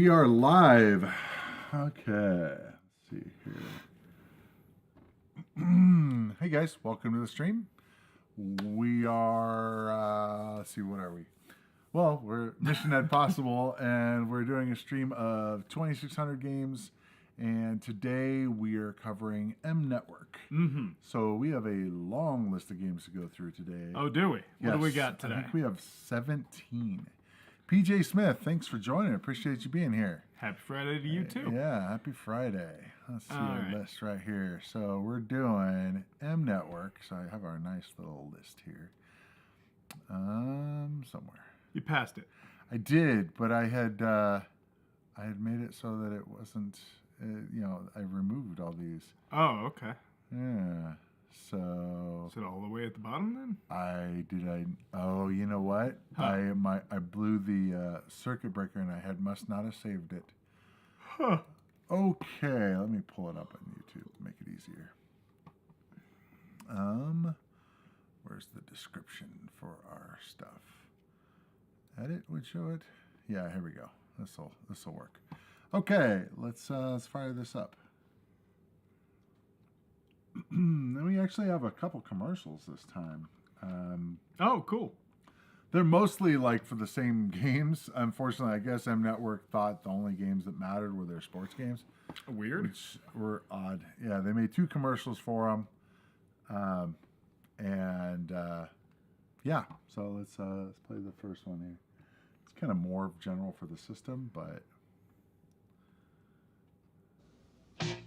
We are live. Okay, let's see here. Hey guys, welcome to the stream. We are, let's see, what are we? Well, we're Mission Ed Possible, and we're doing a stream of 2,600 games, and today we are covering M Network. Mm-hmm. So we have a long list of games to go through today. Oh, do we? What do we got today? I think we have 17. PJ Smith, thanks for joining. Appreciate you being here. Happy Friday to you, too. Yeah, happy Friday. Let's see our right. list right here. So we're doing M Network. So I have our nice little list here. Somewhere. You passed it. I did, but I had made it so that it wasn't, I removed all these. Oh, okay. Yeah. So Is it all the way at the bottom then? Oh, you know what? Huh. I blew the circuit breaker and I must not have saved it. Huh. Okay, let me pull it up on YouTube to make it easier. Where's the description for our stuff? Edit would show it. Yeah, here we go. This'll work. Okay, let's fire this up. Then we actually have a couple commercials this time. Oh, cool. They're mostly like for the same games. Unfortunately, I guess M Network thought the only games that mattered were their sports games. Weird. Which were odd. Yeah, they made 2 commercials for them. Yeah, so let's play the first one here. It's kind of more general for the system, but...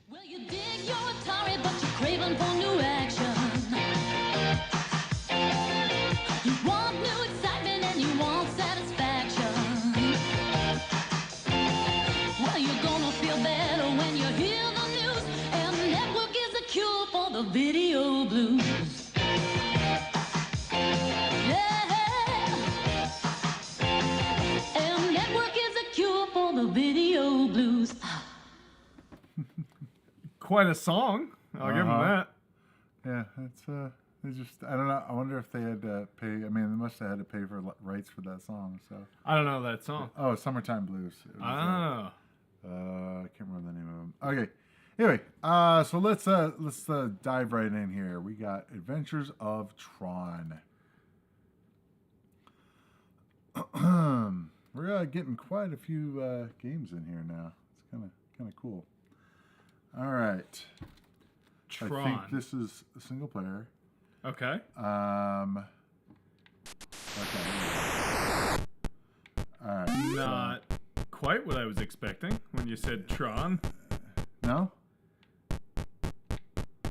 Well, you dig your Atari, but you're craving for new action. You want new excitement and you want satisfaction. Well, you're gonna feel better when you hear the news. M Network is the cure for the video blues. Yeah. M Network is the cure for the video blues. Quite a song. I'll give them that. Yeah, it's they just, I don't know. I wonder if they had to pay. I mean, they must have had to pay for rights for that song. So I don't know that song. oh, Summertime Blues. It was, Oh. I can't remember the name of them. Okay. Anyway, so let's dive right in here. We got Adventures of Tron. We're getting quite a few games in here now. It's kind of cool. All right. Tron. I think this is a single player. Okay. Okay. All right. Not quite what I was expecting when you said Tron. No?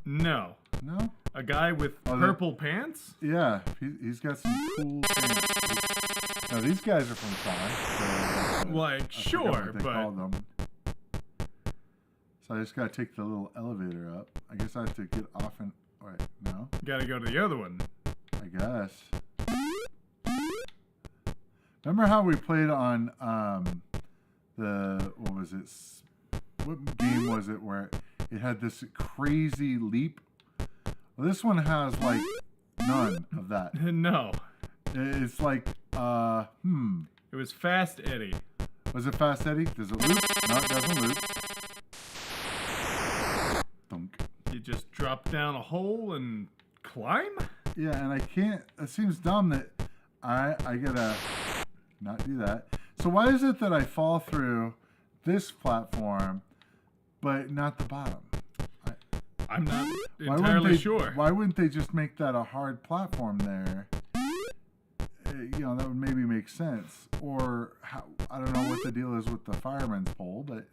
No. No? A guy with purple pants? Yeah, he's got some cool things. Now, these guys are from Tron. So, Like, sure, what they but... call them. So I just got to take the little elevator up. I guess I have to get off and... Wait, no? Gotta go to the other one. I guess. Remember how we played on what was it? What game was it where it had this crazy leap? Well, this one has like none of that. No. It's like, It was Fast Eddie. Was it Fast Eddie? Does it loop? No, it doesn't loop. Thunk. You just drop down a hole and climb? Yeah, and I can't. It seems dumb that I gotta not do that. So why is it that I fall through this platform, but not the bottom? I'm not entirely sure. Why wouldn't they just make that a hard platform there? That would maybe make sense. Or I don't know what the deal is with the fireman's pole, but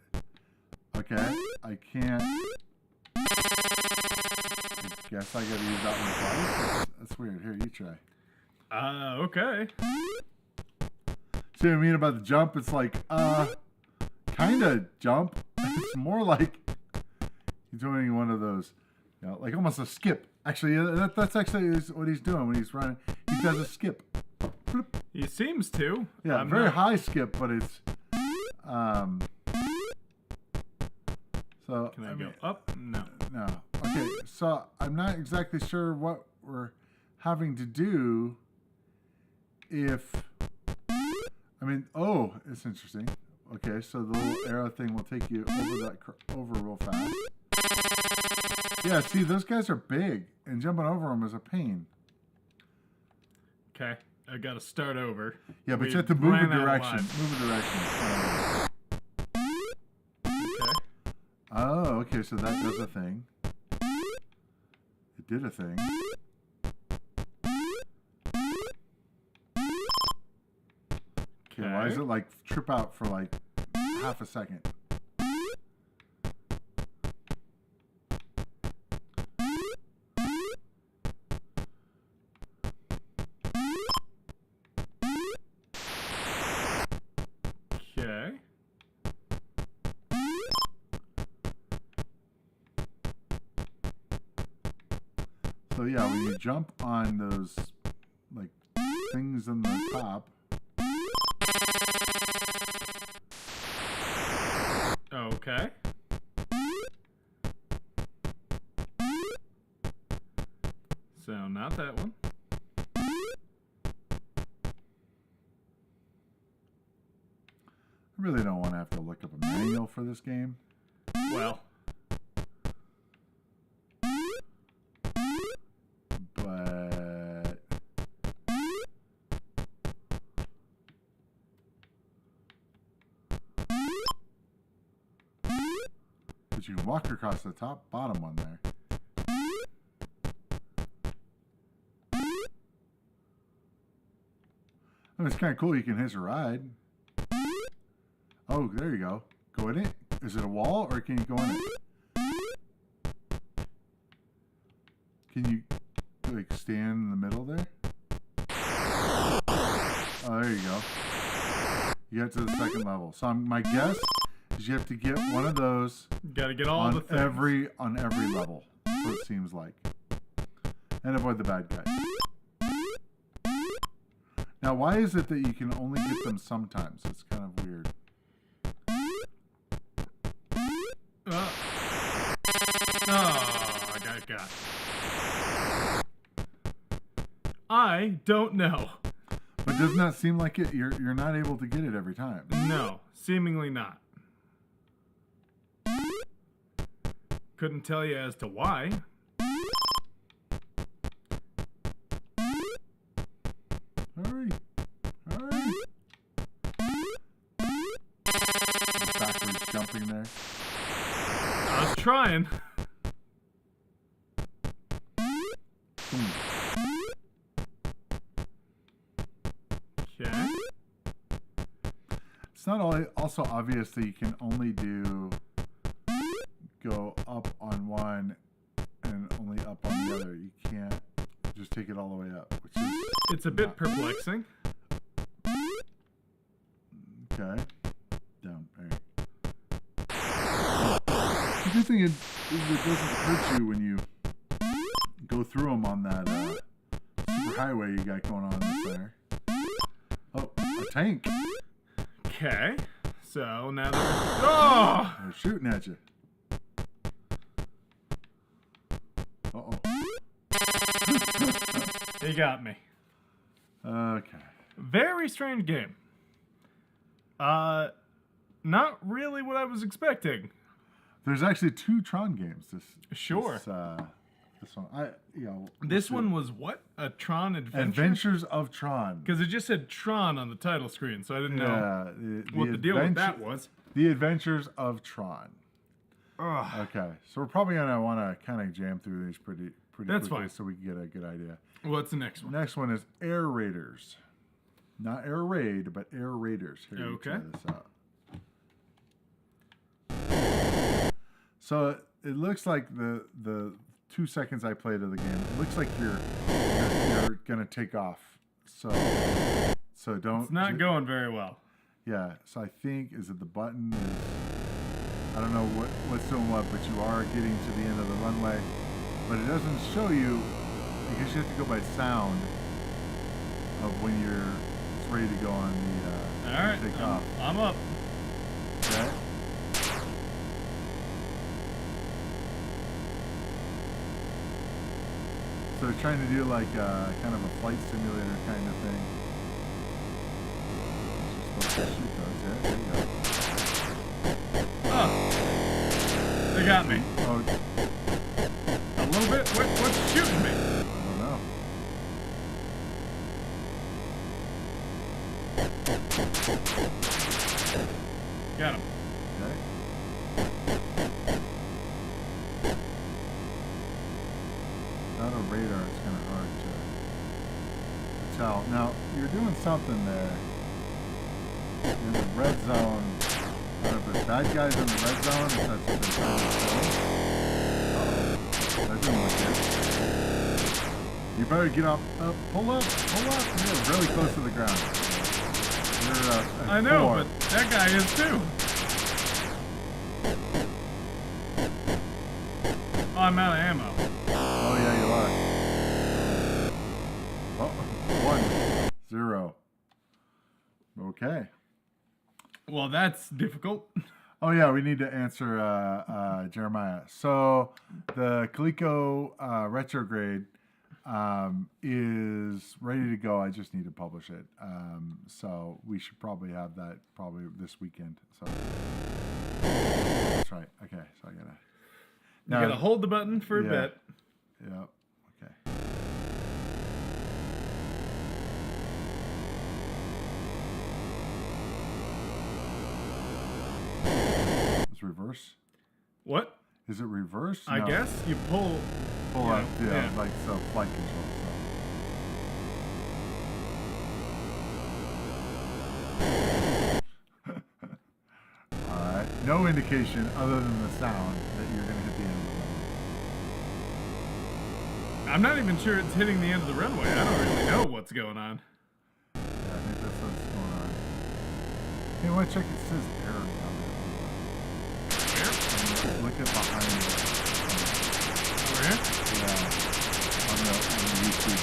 okay, I can't. I guess I gotta use that one twice. That's weird. Here, you try. Okay. See what I mean about the jump? It's like, kind of jump. It's more like he's doing one of those, like almost a skip. Actually, that's actually what he's doing when he's running. He does a skip. He seems to. Yeah, very high skip, but it's, so. Can I go up? No. No. Okay, so I'm not exactly sure what we're having to do if, it's interesting. Okay, so the little arrow thing will take you over real fast. Yeah, see, those guys are big, and jumping over them is a pain. Okay, I gotta start over. Yeah, but We you have to move a ran out of direction. lives. Move a direction. Okay. Oh, okay, so that does a thing. It did a thing. Okay, why does it like trip out for like half a second? Okay. So yeah, when you jump on those like things on the top. Okay. So not that one. I really don't want to have to look up a manual for this game. Well, But you can walk across the bottom one there. Oh, it's kind of cool. You can hitch a ride. Oh, there you go. Go in it. Is it a wall or can you go in it? Can you like stand in the middle there? Oh, there you go. You get to the second level. So my guess is you have to get one of those gotta get all on the things. every level. That's what it seems like. And avoid the bad guys. Now, why is it that you can only get them sometimes? It's kind of weird. Oh, I got. I don't know. But doesn't that seem like it? You're not able to get it every time. No, seemingly not. Couldn't tell you as to why. Hurry! Hurry! Backwards jumping there. I was trying. Okay. It's not also obvious that you can only go up on one and only up on the other. You can't just take it all the way up, which is It's a bit perplexing. okay. Down there. The good thing is it doesn't hurt you when you go through them on that super highway you got going on in the center. Oh, a tank. Okay. So now they're... Oh! They're shooting at you. Uh-oh. He got me. Okay. Very strange game. Not really what I was expecting. There's actually 2 Tron games. Sure. This one. This one was what? A Tron Adventure? Adventures of Tron. Because it just said Tron on the title screen, so I didn't know what the deal with that was. The Adventures of Tron. Ugh. Okay, so we're probably gonna want to kind of jam through these pretty That's quickly fine. so we can get a good idea. What's the next one? Next one is Air Raiders. Not Air Raid, but Air Raiders. Here, you Okay. try this out. So it looks like the 2 seconds I played of the game, it looks like you're gonna take off. So don't. It's not going very well. Yeah. So I think is it the button is. I don't know what's doing what, but you are getting to the end of the runway. But it doesn't show you because you have to go by sound of when it's ready to go on the All right, take off. I'm up. Okay. So they're trying to do like kind of a flight simulator kind of thing. You're supposed to shoot those. Yeah, there you go. They got me. Oh, A little bit? What's shooting me? I don't know. Got him. Okay. Without a radar, it's kind of hard to tell. Now, you're doing something there. In the red zone. I don't know if it's bad guys in the red zone, if that's what they're trying to kill. Uh-oh. That didn't look good. You better get up. Pull up. You're really close to the ground. You're at I know, 4. but that guy is too. Oh, I'm out of ammo. Oh, yeah, you are. Oh, 1, 0. Okay. Well, that's difficult. Oh, yeah, we need to answer Jeremiah. So, the Coleco Retrograde is ready to go. I just need to publish it. So, we should probably have that probably this weekend. So, that's right. Okay, so I gotta... You gotta hold the button for a bit. Yeah, okay. It's reverse? What? Is it reverse? I guess you pull Up, yeah, like so, flight control. So. Alright, no indication other than the sound that you're going to hit the end of the runway. I'm not even sure it's hitting the end of the runway. I don't really know what's going on. Yeah, I think that's what's going on. Hey, I want to check it says error down there. Look at behind it. Over here? Yeah. On the YouTube.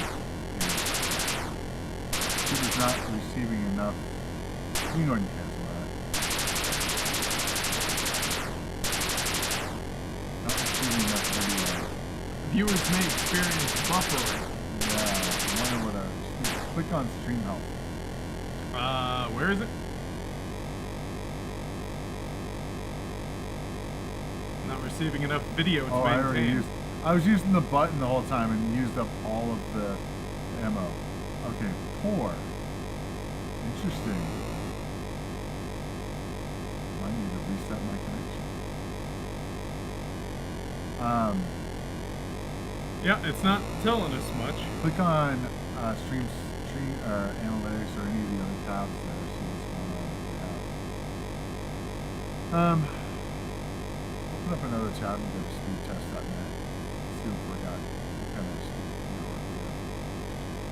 YouTube is not receiving enough. You can go ahead and cancel that. Not receiving enough video. Viewers may experience buffering. Yeah, I wonder what click on stream help. Where is it? Not receiving enough video to maintain. I was using the button the whole time and used up all of the ammo. Okay, poor. Interesting. Might need to reset my connection. Yeah, it's not telling us much. Click on stream analytics or any of the other tabs there. See what's going on. Open up another tab and go to speedtest.net. See what we got. What kind of network we have.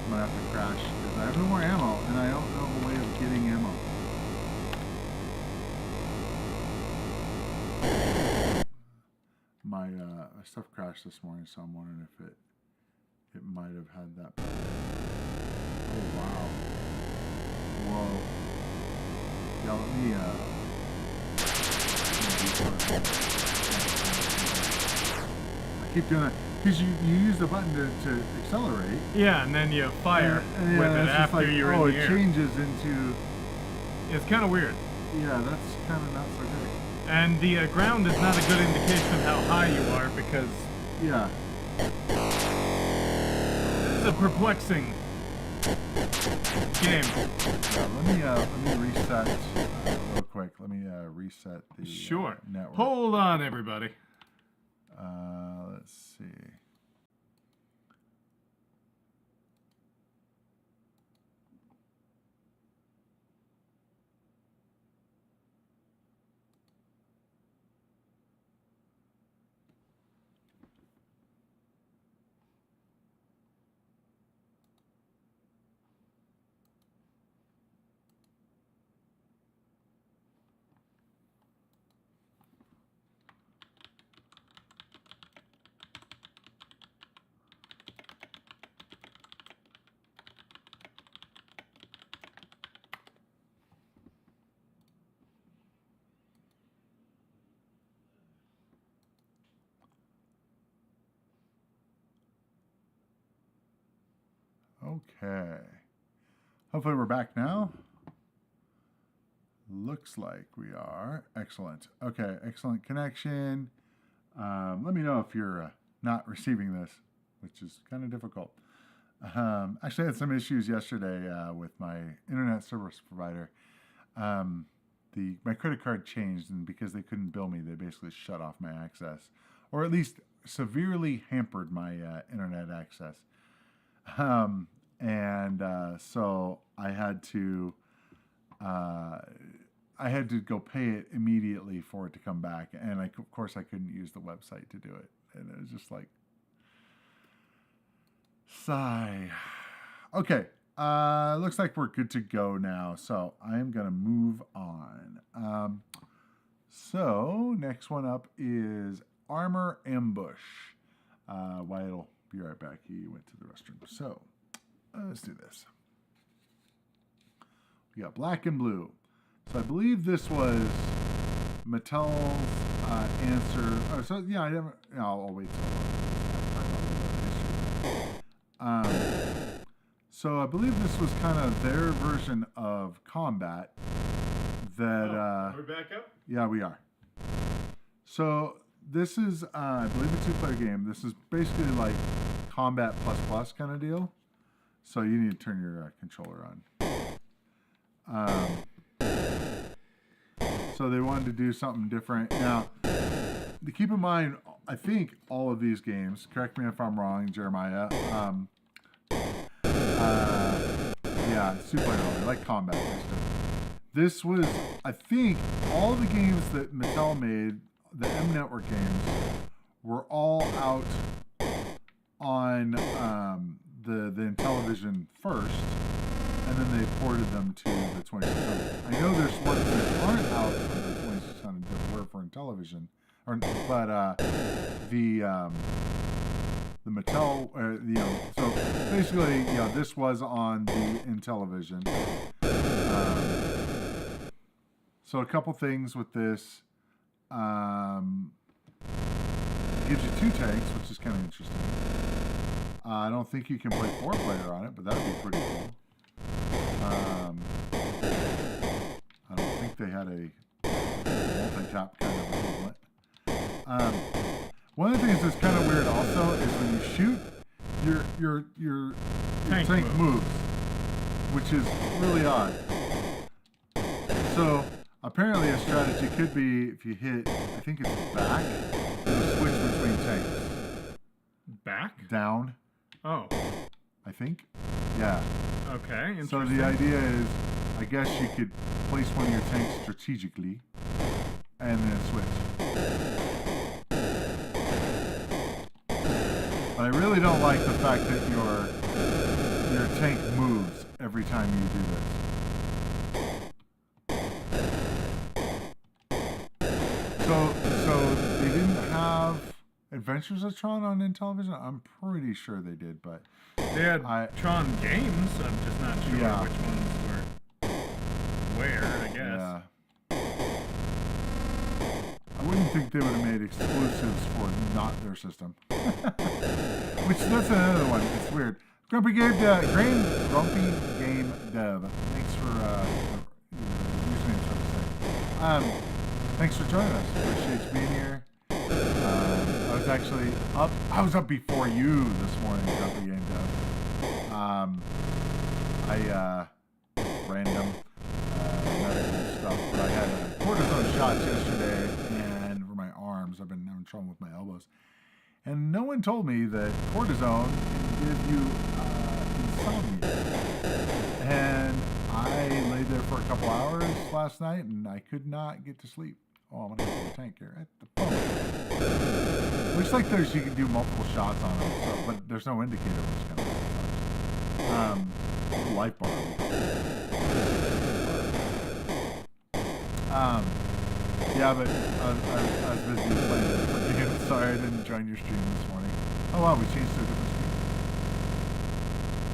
I'm gonna have to crash because I have no more ammo and I don't know a way of getting ammo. My stuff crashed this morning, so I'm wondering if it might have had that problem. Oh wow. Whoa. Yeah, let me I keep doing that because you use the button to accelerate. Yeah, and then you fire and with it after like, you're in the air. it changes into. It's kind of weird. Yeah, that's kind of not so great. And the ground is not a good indication of how high you are because yeah, it's a perplexing game. Yeah, let me reset real quick. Let me reset the network. Hold on, everybody. Let's see. Okay. Hopefully we're back now. Looks like we are. Excellent. Okay, excellent connection. Let me know if you're not receiving this, which is kind of difficult. Actually, I had some issues yesterday with my internet service provider. My credit card changed, and because they couldn't bill me, they basically shut off my access, or at least severely hampered my internet access. So I had to go pay it immediately for it to come back, and of course I couldn't use the website to do it, and it was just like, sigh. Okay, looks like we're good to go now, so I am gonna move on. So next one up is Armor Ambush. Wyatt will be right back. He went to the restroom. So let's do this. We got black and blue. So I believe this was Mattel's answer. Oh, so yeah, I'll wait till so I believe this was kind of their version of Combat. Are we back up? Yeah, we are. So this is, I believe, a 2-player game. This is basically like Combat ++ kind of deal. So you need to turn your controller on. So they wanted to do something different. Now, to keep in mind, I think all of these games, correct me if I'm wrong, Jeremiah, it's 2-player only, like Combat basically. This was, I think, all the games that Mattel made, the M Network games, were all out on the Intellivision first, and then they ported them to the 2600. I know there's ones that aren't out for the 2600 that were for Intellivision, but the Mattel, so basically, this was on the Intellivision. So a couple things with this. It gives you 2 tanks, which is kind of interesting. I don't think you can play 4-player on it, but that would be pretty cool. I don't think they had a multi-tap kind of equivalent. One of the things that's kind of weird also is when you shoot, your tank moves, which is really odd. So apparently a strategy could be if you hit, I think it's back, you switch between tanks. Back? Down. Oh. I think. Yeah. Okay, interesting. So the idea is, I guess you could place one of your tanks strategically and then switch. But I really don't like the fact that your tank moves every time you do this. So they didn't have Adventures of Tron on Intellivision? I'm pretty sure they did, but they had Tron games. I'm just not sure which ones were where, I guess. Yeah. I wouldn't think they would have made exclusives for not their system. Which, that's another one. It's weird. Grumpy Game Dev. Thanks for username, so to say. Thanks for joining us. Appreciate you being here. I was actually up. I was up before you this morning, Grumpy Game Dev. Random medical stuff, but I had cortisone shots yesterday, and for my arms, I've been having trouble with my elbows. And no one told me that cortisone can give you insomnia. And I laid there for a couple hours last night, and I could not get to sleep. Oh, I'm gonna get the tank here at the pump. Looks like you can do multiple shots on them, but there's no indicator which kind of life bar. Yeah, but I was busy playing a different game. Sorry I didn't join your stream this morning. Oh wow, we changed to a different screen.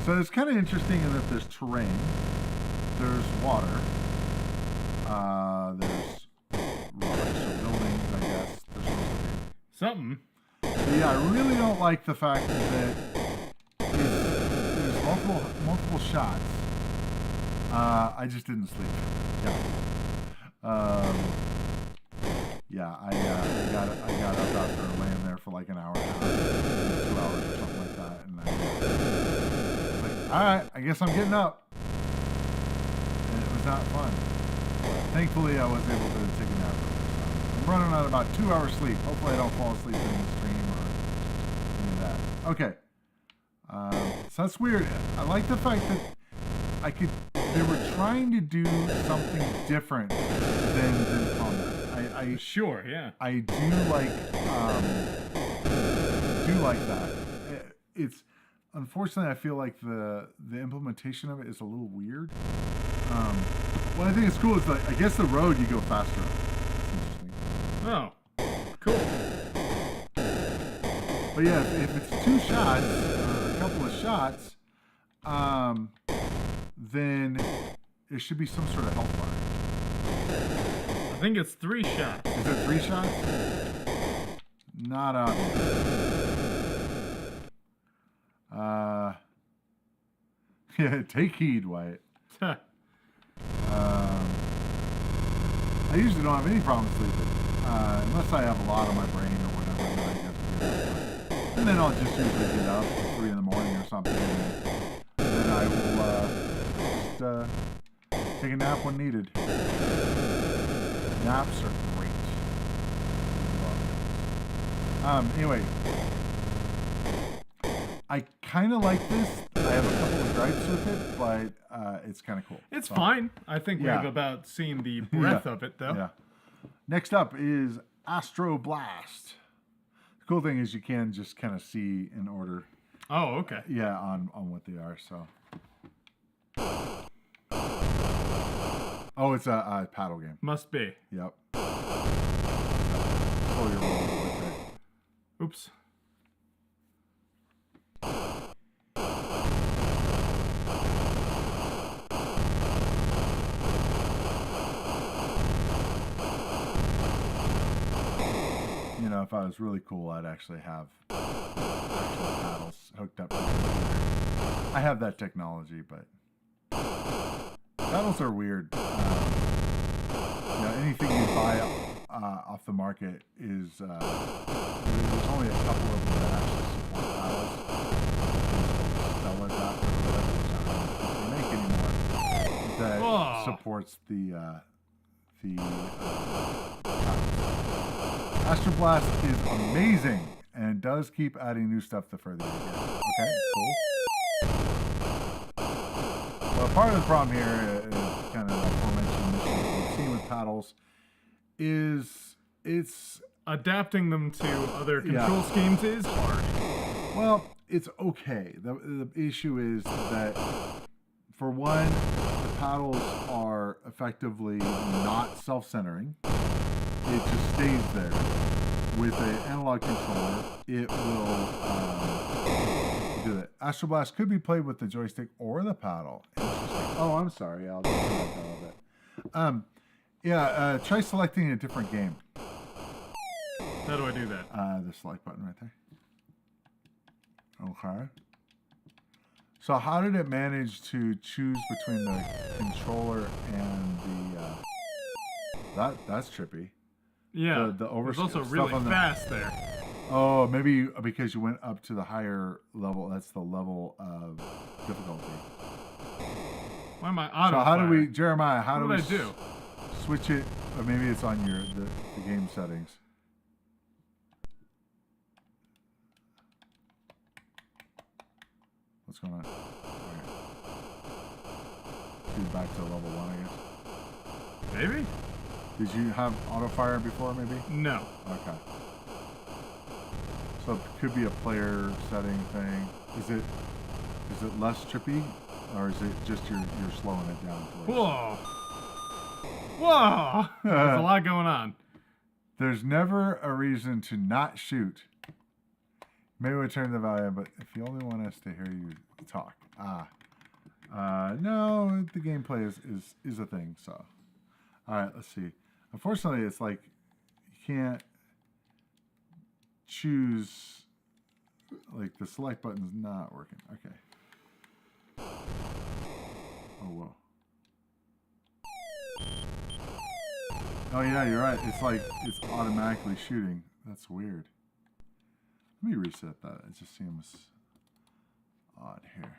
So it's kind of interesting in that there's terrain, there's water, there's rocks or buildings, I guess. There's supposed to be something. But yeah, I really don't like the fact that there's multiple shots. I just didn't sleep. Yeah, I got up after laying there for like an hour and a half, 2 hours or something like that, and I was like, all right, I guess I'm getting up. And it was not fun. But thankfully, I was able to take a nap. I'm running on about 2 hours sleep. Hopefully, I don't fall asleep during the stream or any of that. Okay. So that's weird. I like the fact that they were trying to do something different than combat. Sure, yeah. I do like that. It's unfortunately I feel like the implementation of it is a little weird. What I think is cool is like I guess the road you go faster on. That's interesting. Oh, cool. But yeah, if it's 2 shots or a couple of shots, then there should be some sort of health bar. I think it's 3 shots. Is it 3 shots? Not obvious. Yeah, take heed, Wyatt. I usually don't have any problem sleeping, unless I have a lot on my brain or whatever, and then I have to get up. And then I'll just usually get up at 3 in the morning or something, and then I will just take a nap when needed. Naps are great. Anyway, I kind of like this. I have a couple of gripes with it, but it's kind of cool. It's fine. I think Yeah. we've about seen the breadth of it, though. Yeah. Next up is Astro Blast. The cool thing is you can just kind of see in order. Oh, okay. Yeah, on what they are. So. Oh, it's a paddle game. Must be. Yep. Oh, you're rolling with it. Oops. You know, if I was really cool, I'd actually have actual paddles hooked up to the computer. I have that technology, but paddles are weird. Anything you buy off the market is there's only a couple of them that actually support paddles. Stellar dot or whatever they make anymore that supports the Astral Blast is amazing and does keep adding new stuff the further you get. Okay, cool. Well, part of the problem here is kind of the aforementioned issue that we've seen with paddles is it's adapting them to other control schemes is hard. Well, it's okay. The issue is that for one, the paddles are effectively not self-centering. It just stays there. With an analog controller, it will do it. Astro Blast could be played with the joystick or the paddle. Interesting. Oh, I'm sorry. I'll just do that a little bit. Try selecting a different game. How do I do that? The select button right there. Okay. So how did it manage to choose between the controller and the... That's trippy. Yeah, the it was also stuff really on fast there. Oh, maybe because you went up to the higher level. That's the level of difficulty. Why am I auto? So how do we, Jeremiah? How what do we do? switch it? Or maybe it's on the game settings. What's going on? Okay. Do back to level 1, I guess. Maybe? Did you have auto fire before? Maybe. No. Okay. So it could be a player setting thing. Is it less trippy, or is it just you're slowing it down? Whoa! Whoa! There's a lot going on. There's never a reason to not shoot. Maybe we turn the volume, but if you only want us to hear you talk, no, the gameplay is a thing. So, all right, let's see. Unfortunately, it's like you can't choose. Like the select button's not working. Okay. Oh whoa. Oh yeah, you're right. It's like it's automatically shooting. That's weird. Let me reset that. It just seems odd here.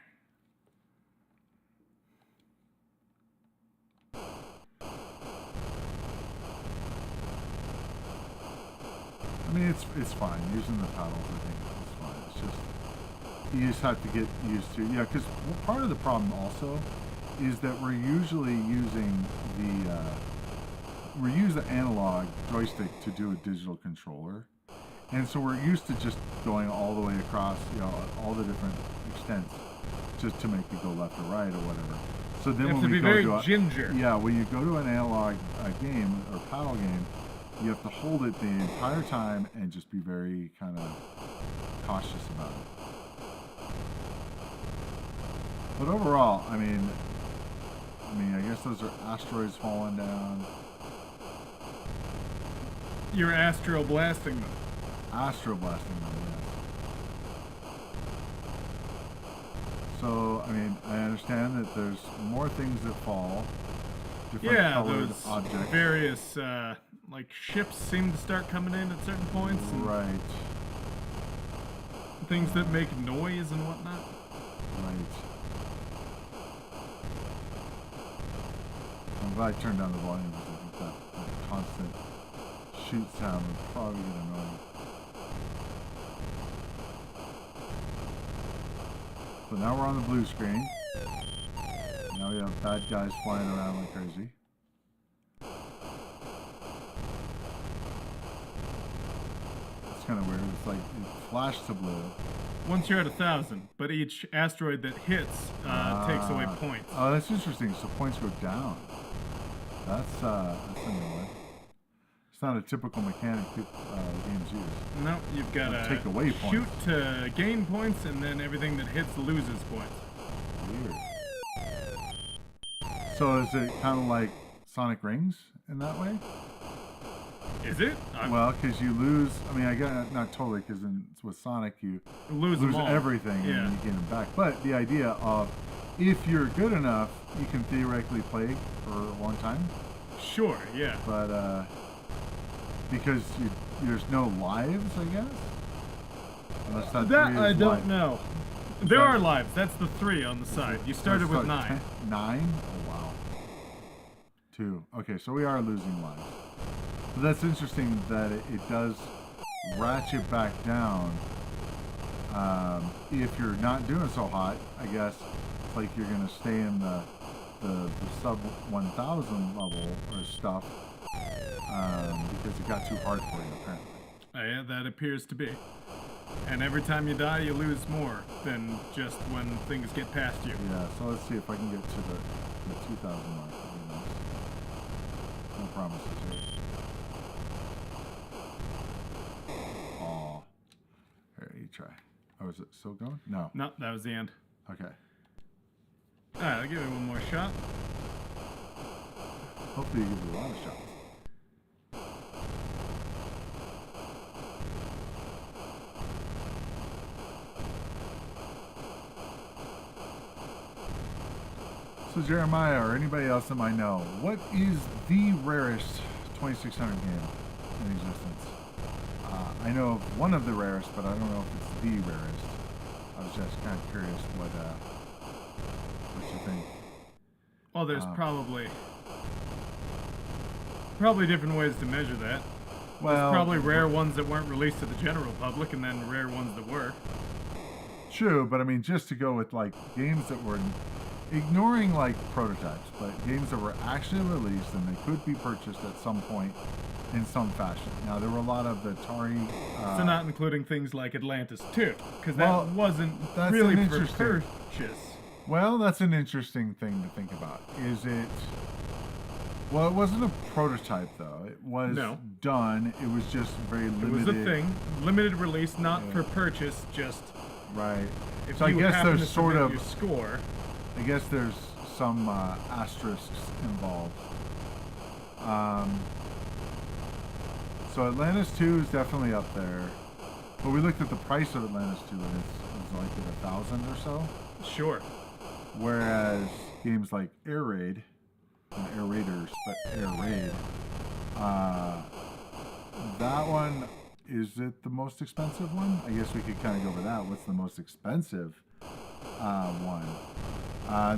I mean, it's fine. Using the paddles, I think it's fine. It's just you just have to get used to. Yeah, because part of the problem also is that we're usually using we use the analog joystick to do a digital controller, and so we're used to just going all the way across, you know, all the different extents, just to make it go left or right or whatever. So then You have when to we be go very to ginger. yeah, when you go to an analog game or paddle game, you have to hold it the entire time and just be very kind of cautious about it. But overall, I mean, I guess those are asteroids falling down. You're Astral Blasting them. Astro Blasting them, yes. So, I mean, I understand that there's more things that fall. Different colored those objects. various, like, ships seem to start coming in at certain points. And Right. things that make noise and whatnot. Right. I'm glad I turned down the volume because I think that constant shoot sound would probably get annoying. So now we're on the blue screen. Now we have bad guys flying around like crazy. It's kind of weird. It's like it flashed to blue. Once you're at 1,000, but each asteroid that hits takes away points. Oh, that's interesting. So points go down. That's a new one. It's not a typical mechanic that games use. No, you've got to take away points. shoot to gain points, and then everything that hits loses points. Weird. So is it kind of like Sonic Rings in that way? Is it? Well, because you lose. I mean, I got not totally, because with Sonic you lose them all. everything and Yeah. then you get them back. But the idea of if you're good enough, you can theoretically play for a long time. Sure, yeah. But because there's no lives, I guess. Unless that That three I is don't live. know. There are lives. That's the 3 on the side. You started with 9. 9? Oh, wow. 2. Okay, so we are losing lives. But that's interesting that it does ratchet back down if you're not doing so hot. I guess it's like you're going to stay in the sub 1,000 level or stuff because it got too hard for you, apparently. Yeah, that appears to be. And every time you die, you lose more than just when things get past you. Yeah, so let's see if I can get to the 2,000 mark. That'd be nice. No promises here. Aw. Here, you try. Oh, is it still going? No. No, that was the end. Okay. Alright, I'll give it one more shot. Hopefully you give it a lot of shots. So Jeremiah, or anybody else that might know, what is the rarest 2600 game in existence? I know of one of the rarest, but I don't know if it's the rarest. I was just kind of curious what you think. Well, there's probably different ways to measure that. Well, There's probably rare ones that weren't released to the general public, and then rare ones that were. true, but I mean, just to go with like games that were ignoring like prototypes, but games that were actually released and they could be purchased at some point in some fashion. Now, there were a lot of the Atari. So not including things like Atlantis 2, because Well, that wasn't that's really an for interesting- purchase. Well, that's an interesting thing to think about. Is it? Well, it wasn't a prototype though. It was No. done. It was just very It limited. was a thing, limited release, not for purchase. Just Right. if So I you guess happen there's to sort submit of. your score. I guess there's some asterisks involved. So Atlantis 2 is definitely up there. But we looked at the price of Atlantis 2 and it's like at 1,000 or so. Sure. Whereas games like Air Raid, not Air Raiders, but Air Raid, That one, is it the most expensive one? I guess we could kind of go over that. What's the most expensive one?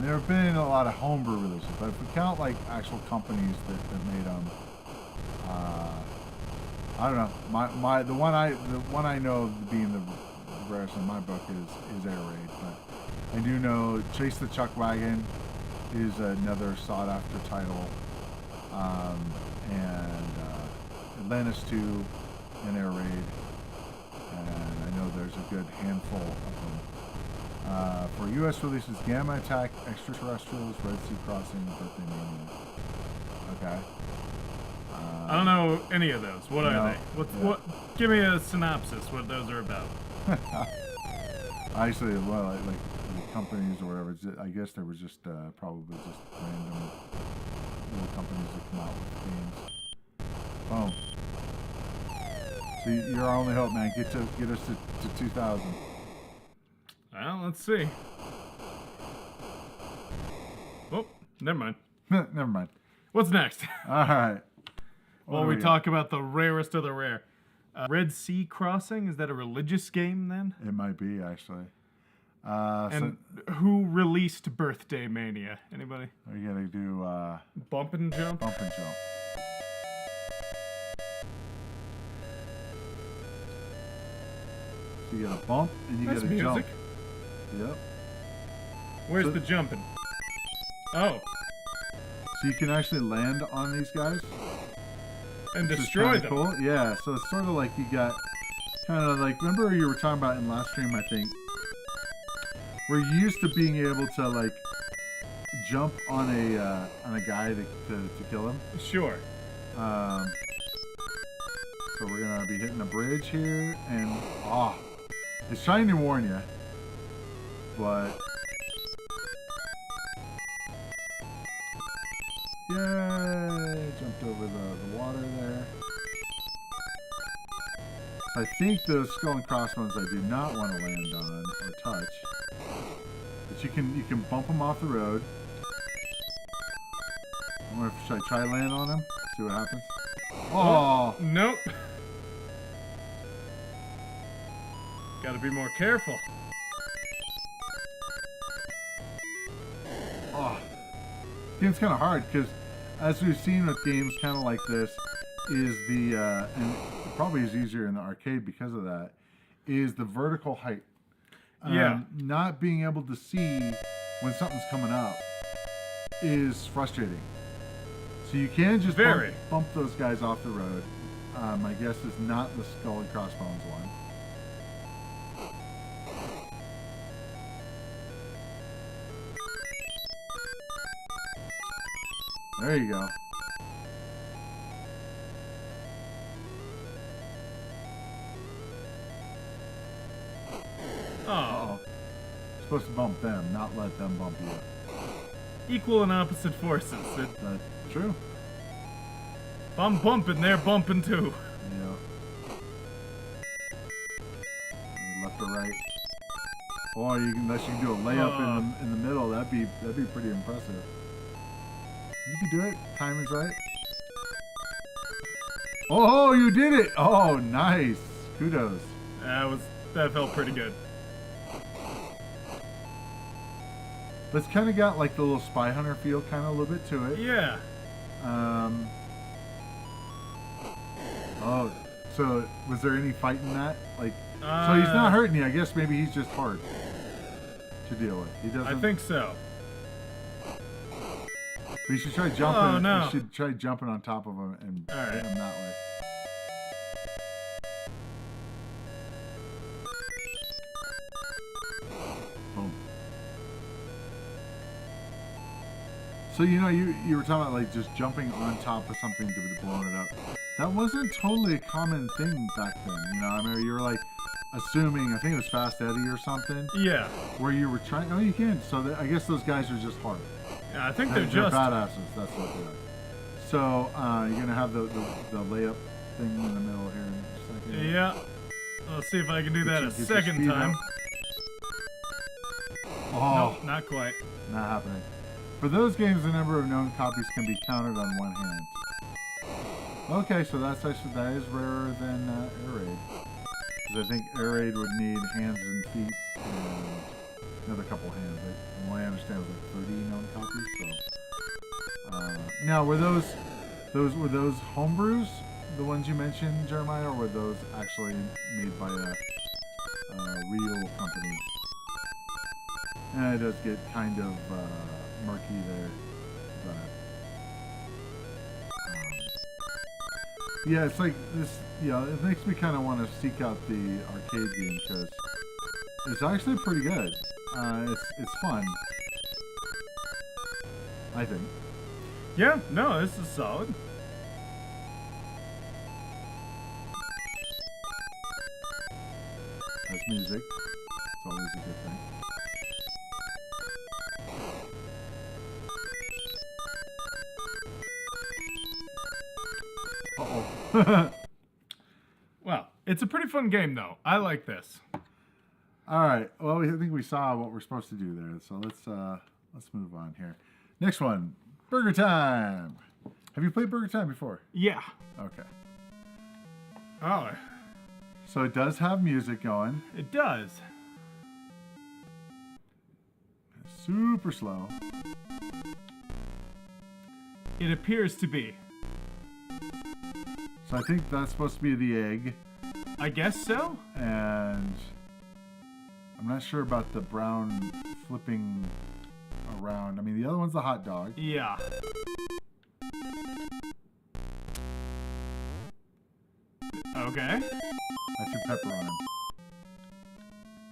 There have been a lot of homebrew releases, but if we count like actual companies that made them, I don't know. The one I know being the rarest in my book is Air Raid, but I do know Chase the Chuck Wagon is another sought after title, and Atlantis 2 and Air Raid, and I know there's a good handful of them. For U.S. releases, Gamma Attack, Extraterrestrials, Red Sea Crossing, Birthday Mania. Okay. I don't know any of those. What are no, they? What? Give me a synopsis. What those are about. Actually, well, like the companies or whatever. I guess there was just probably just random little companies that come out with games. Boom. So you're our only hope, man. Get us to 2,000. Well, let's see. Oh, never mind. Never mind. What's next? All right. Well, we talk about the rarest of the rare. Red Sea Crossing, is that a religious game then? It might be, actually. And who released Birthday Mania? Anybody? Are you going to do Bump and Jump? Bump and Jump? So you get a bump and you That's get a music. jump. Yep. Where's the jumping? Oh, So you can actually land on these guys. and Which is destroy kinda them. Cool. Yeah, so it's sort of like you got kind of like, remember you were talking about in last stream, I think, where you used to being able to like jump on a guy to kill him. Sure. So we're gonna be hitting a bridge here, and it's trying to warn you, but yay! Jumped over the water there. I think the skull and crossbones I do not want to land on or touch, but you can bump them off the road. I wonder if should I try land on them? See what happens. Oh. Nope. Gotta be more careful. Oh, game's kind of hard because, as we've seen with games kind of like this, is the and it probably is easier in the arcade because of that, is the vertical height. Yeah. Not being able to see when something's coming up is frustrating. So you can just bump those guys off the road. My guess is not the skull and crossbones one. There you go. Oh. Uh-oh. You're supposed to bump them, not let them bump you. Equal and opposite forces. That's true. If I'm bumping, they're bumping too. Yeah. Left or right. Or unless you can do a layup in the middle, that'd be pretty impressive. You can do it. Timing's right. Oh, you did it! Oh, nice. Kudos. That felt pretty good. But it's kind of got like the little Spy Hunter feel, kind of a little bit to it. Yeah. Oh, so was there any fight in that? Like, so he's not hurting you. I guess maybe he's just hard to deal with. He doesn't. I think so. But you should try jumping. Oh, no. You should try jumping on top of him and hit him that way. Boom. So you know, you were talking about like just jumping on top of something to blowing it up. That wasn't totally a common thing back then. You know, I remember you were like assuming, I think it was Fast Eddie or something. Yeah. Where you were trying. Oh, you can. So I guess those guys are just hard. Yeah, I think they're They're just badasses. That's what they are. So you're gonna have the layup thing in the middle here in a second. Yeah. Let's see if I can do that a Get your second speed time. up. Oh, Nope, not quite. not happening. For those games, the number of known copies can be counted on one hand. Okay, so that is rarer than Air Raid. Because I think Air Raid would need hands and feet and another couple hands. From what I understand, it was like 30 known copies. So now, were those homebrews, the ones you mentioned, Jeremiah, or were those actually made by a real company? It does get kind of murky there, but yeah, it's like this. Yeah, it makes me kind of want to seek out the arcade game because it's actually pretty good. It's fun, I think. Yeah, no, this is solid. That's music. It's always a good thing. Uh-oh. Well, it's a pretty fun game, though. I like this. All right. Well, I think we saw what we're supposed to do there. So let's move on here. Next one, Burgertime. Have you played Burgertime before? Yeah. Okay. Oh, So it does have music going. it does. Super slow. It appears to be. So I think that's supposed to be the egg. I guess so? And I'm not sure about the brown flipping around. I mean, the other one's the hot dog. Yeah. Okay. I threw pepper on him.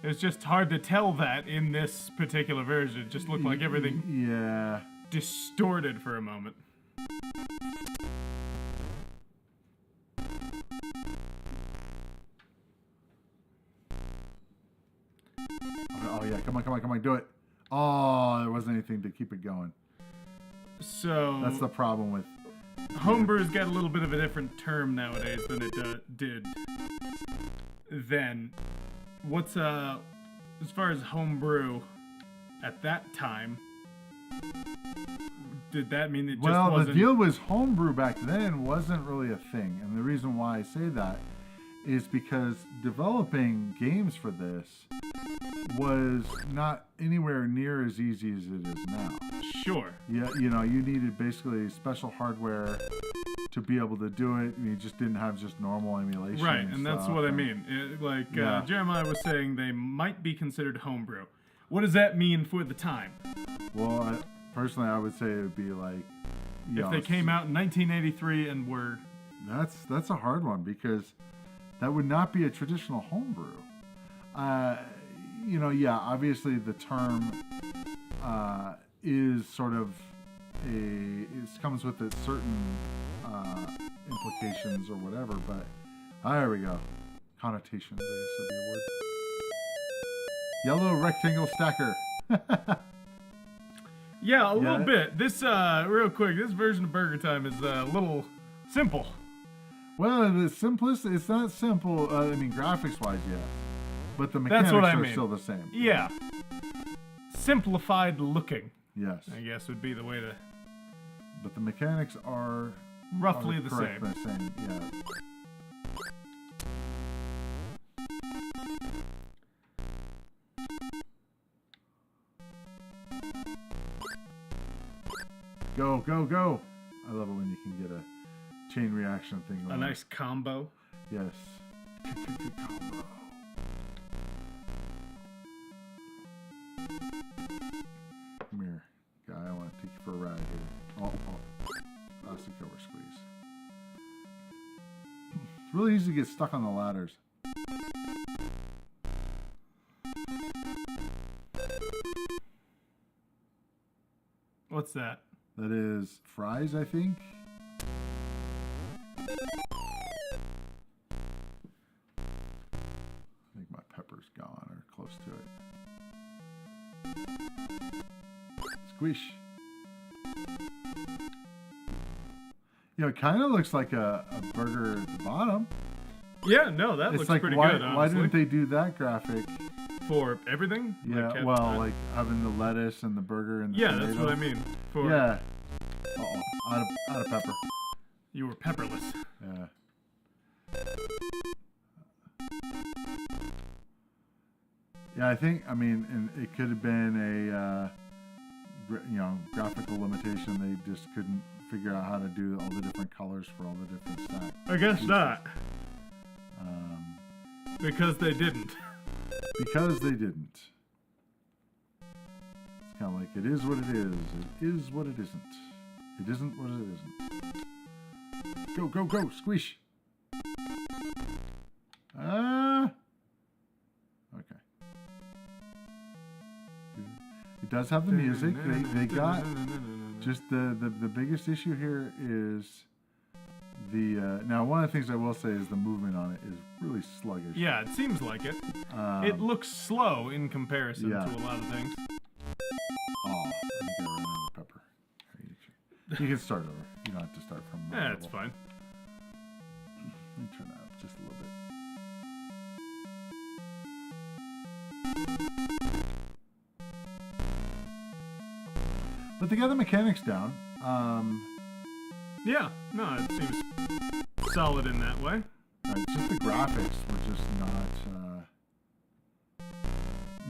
It's just hard to tell that in this particular version. It just looked like everything Yeah. distorted for a moment. Oh yeah, come on, do it. Oh, there wasn't anything to keep it going. So That's the problem with. homebrew's got a little bit of a different term nowadays than it did then. What's as far as homebrew at that time, did that mean it just wasn't? The deal was homebrew back then wasn't really a thing, and the reason why I say that is because developing games for this was not anywhere near as easy as it is now. Sure. Yeah, you needed basically special hardware to be able to do it, and you just didn't have just normal emulation. Right, and that's what I mean. Yeah. Jeremiah was saying they might be considered homebrew. What does that mean for the time? Well, personally, I would say it would be like, If they came out in 1983 and were... That's a hard one because that would not be a traditional homebrew. Obviously the term is sort of it comes with its certain implications or whatever, but there we go. Connotations, I guess would be a word. Yellow rectangle stacker. Yeah, a little bit. This, real quick, this version of Burgertime is a little simple. Well, the simplest, it's not simple, graphics-wise, yes. But the mechanics are still the same. Yeah. Simplified looking, Yes. I guess would be the way to... But the mechanics are... Roughly are the correct, same. the same, yeah. Go, go, go! I love it when you can get a chain reaction thing going. A nice combo. Yes. Combo. Come here, guy. I want to take you for a ride here. Oh. Plastic cover squeeze. It's really easy to get stuck on the ladders. What's that? That is fries, I think. I think my pepper's gone or close to it. Squish. It kind of looks like a burger at the bottom. Yeah, no, that looks pretty good, honestly. Why didn't they do that graphic? For everything? Yeah, like having the lettuce and the burger and the tomato. That's what I mean. Yeah. Uh-oh, out of pepper. You were pepperless. Yeah. Yeah, I mean, and it could have been a, graphical limitation. They just couldn't figure out how to do all the different colors for all the different stacks. I guess not. Because they didn't. Because they didn't. It's kind of like, it is what it is. It is what it isn't. It isn't what it isn't. Go, go, go! Squish! Okay. It does have the music. They got... Just the biggest issue here is the... now, one of the things I will say is the movement on it is really sluggish. Yeah, it seems like it. It looks slow in comparison to a lot of things. Oh, I think I ran out of pepper. You can start over. You don't have to start from... Yeah, it's fine. Let me turn that up just a little bit. But they got the mechanics down. Yeah, no, it seems solid in that way. Right, just the graphics were just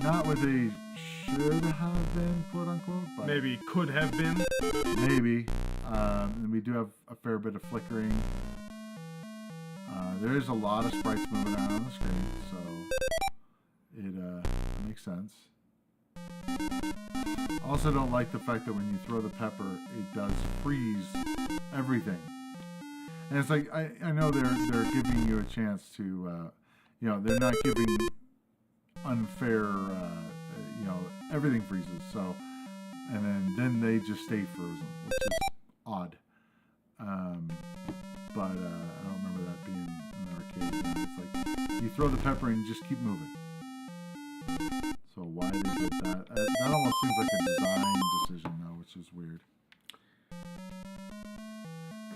not what they should have been, quote unquote. But maybe could have been. Maybe. And we do have a fair bit of flickering. There is a lot of sprites moving around on the screen, so it makes sense. Also don't like the fact that when you throw the pepper, it does freeze everything. And it's like, I know they're giving you a chance to, they're not giving unfair, everything freezes. So, and then they just stay frozen, which is odd. But I don't remember that being an arcade. It's like, you throw the pepper and you just keep moving. So why they did that? That almost seems like a design decision, though, which is weird.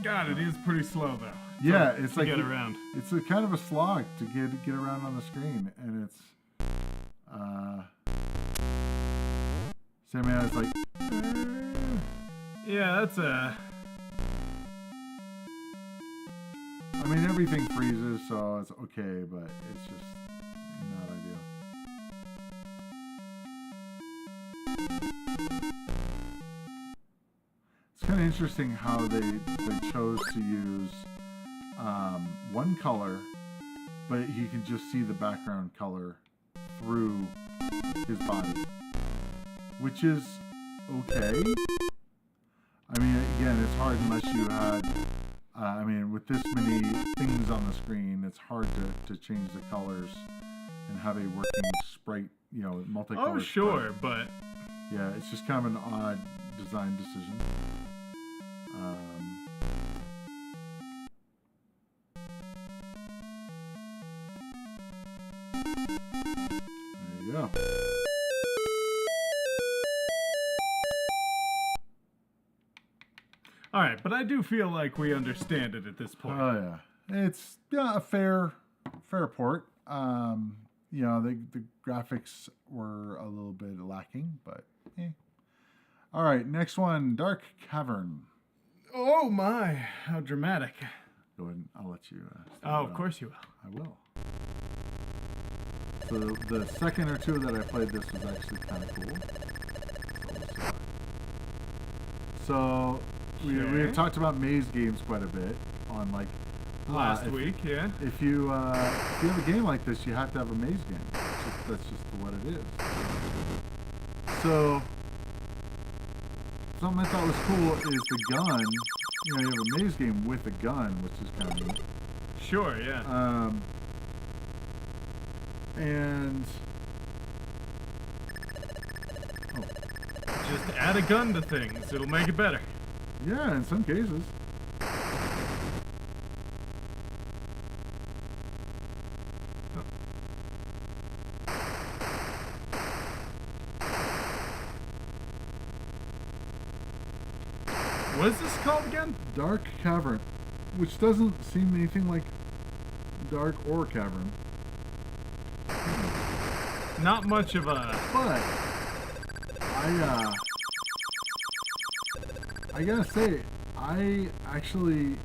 God, it is pretty slow, though. Yeah, it's like get around. It's a kind of a slog to get around on the screen, and it's same as like. Yeah, that's a. I mean, everything freezes, so it's okay, but it's just not ideal. It's kind of interesting how they chose to use one color, but you can just see the background color through his body, which is okay. I mean, again, it's hard unless you had, with this many things on the screen, it's hard to change the colors and have a working sprite, multicolored. Oh, sure, sprite. but... Yeah, it's just kind of an odd design decision. There you go. All right, but I do feel like we understand it at this point. Oh yeah, it's a fair port. The graphics were a little bit lacking, but all right. Next one, Dark Cavern. Oh my, how dramatic! Go ahead, I'll let you. Of course you will. I will. So the second or two that I played, this was actually kind of cool. So we had talked about maze games quite a bit on last week, yeah. If you have a game like this, you have to have a maze game. That's just what it is. So something I thought was cool is the gun. You have a maze game with a gun, which is kind of neat. Sure, yeah. And just add a gun to things; it'll make it better. Yeah, in some cases. What is this called again? Dark Cavern, which doesn't seem anything like Dark or Cavern. Not much of a... But I gotta say, I actually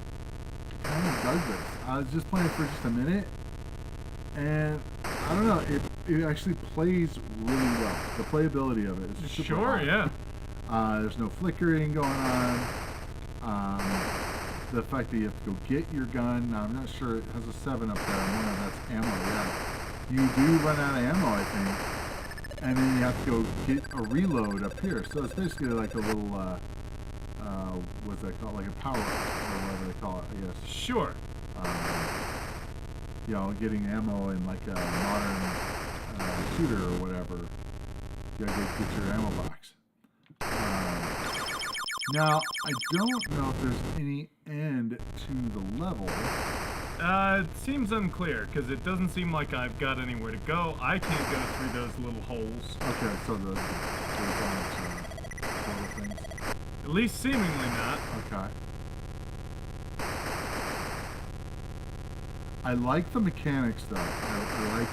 haven't dug this. I was just playing for just a minute, and I don't know. It actually plays really well. The playability of it is super Sure, high. yeah. There's no flickering going on. The fact that you have to go get your gun. Now, I'm not sure. It has a 7 up there. I'm wondering if that's ammo. Yeah. You do run out of ammo, I think. And then you have to go get a reload up here. So it's basically like a little, what's that called? Like a power up, or whatever they call it, I guess. Sure. You know, getting ammo in like a modern shooter or whatever. You gotta go get your ammo box. Now, I don't know if there's any end to the level. It seems unclear, because it doesn't seem like I've got anywhere to go. I can't go through those little holes. Okay, so the portal things. At least seemingly not. Okay. I like the mechanics though. I like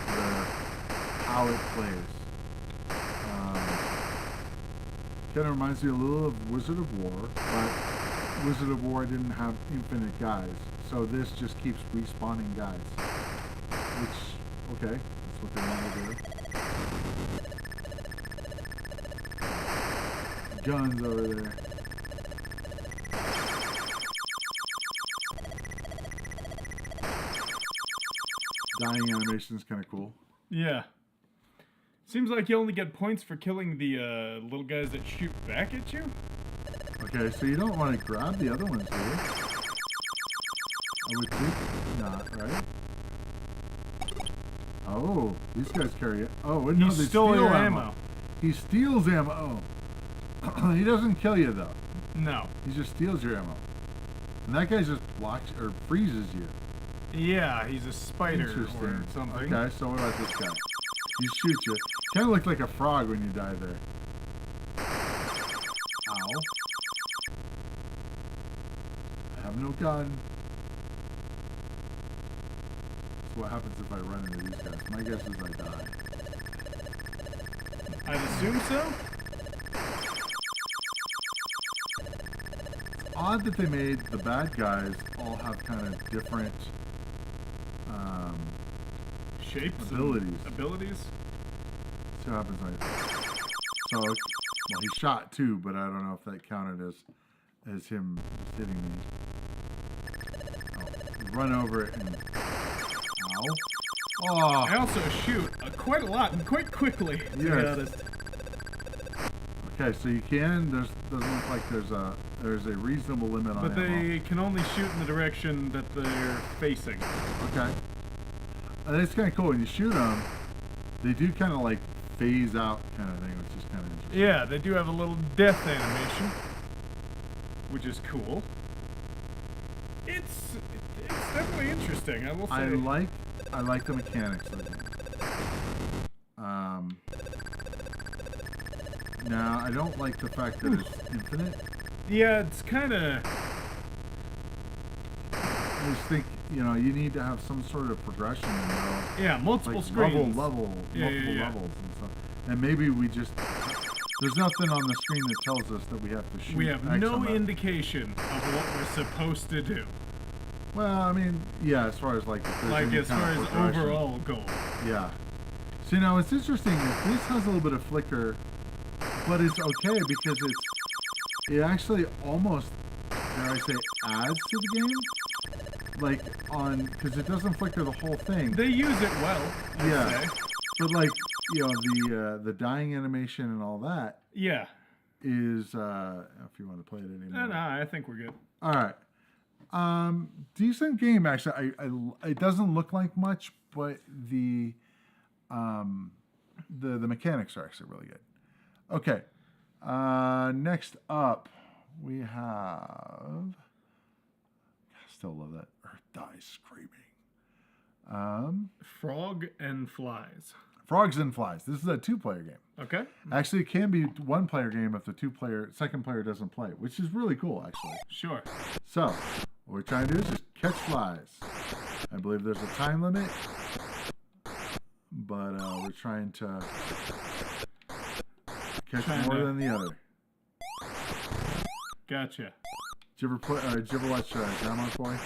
how it plays. Kind of reminds me a little of Wizard of War, but Wizard of War didn't have infinite guys, so this just keeps respawning guys. Which, okay, that's what they want to do. Guns over there. Dying animation is kind of cool. Yeah. Seems like you only get points for killing the little guys that shoot back at you. Okay, so you don't want to grab the other ones, do you? I would think not, right? Oh, these guys carry it. Oh, no, You they stole steal your ammo. ammo. He steals ammo. Oh. He doesn't kill you, though. No. He just steals your ammo. And that guy just blocks or freezes you. Yeah, he's a spider Interesting. or something. Okay, so what about this guy? He shoots you. Kind of looked like a frog when you die there. Ow. I have no gun. So what happens if I run into these guys? My guess is I die. I'd assume so. It's odd that they made the bad guys all have kind of different Shapes. Abilities. Abilities. see what happens like so well he shot too, but I don't know if that counted as him just hitting me. Oh, run over it and ow. Oh, I also shoot quite a lot and quite quickly, to be Yes. honest. okay, so you can. Doesn't look like there's a reasonable limit on But ammo. they can only shoot in the direction that they're facing. Okay. It's kind of cool when you shoot them. They do kind of like phase out kind of thing, which is kind of interesting. Yeah, they do have a little death animation, which is cool. It's definitely interesting, I will say. I like the mechanics of it. Now I don't like the fact that it's infinite. Yeah, it's kind of... I just think, you need to have some sort of progression, Yeah, multiple like screens. multiple Yeah. levels and stuff. And maybe we just, there's nothing on the screen that tells us that we have to shoot. We have X no amount. indication of what we're supposed to do. Well, I mean, yeah, as far as like, if there's Like, any as kind far of as progression. overall goal. Yeah. See, now what's interesting is this has a little bit of flicker, but it's okay because it actually almost, dare I say, adds to the game. Like because it doesn't flicker the whole thing. They use it well, I'd say. But like, the dying animation and all that Yeah. is, if you want to play it anymore. No, I think we're good. All right. Decent game actually. It doesn't look like much, but the mechanics are actually really good. Okay. Next up we have. I still love that Earth dies screaming. Frog and Flies. Frogs and Flies. This is a 2-player game. Okay. Actually, it can be 1-player game if the second player doesn't play, which is really cool actually. Sure. So, what we're trying to do is just catch flies. I believe there's a time limit, but we're trying to catch more than the other. Gotcha. Did you ever watch Grandma's Boy?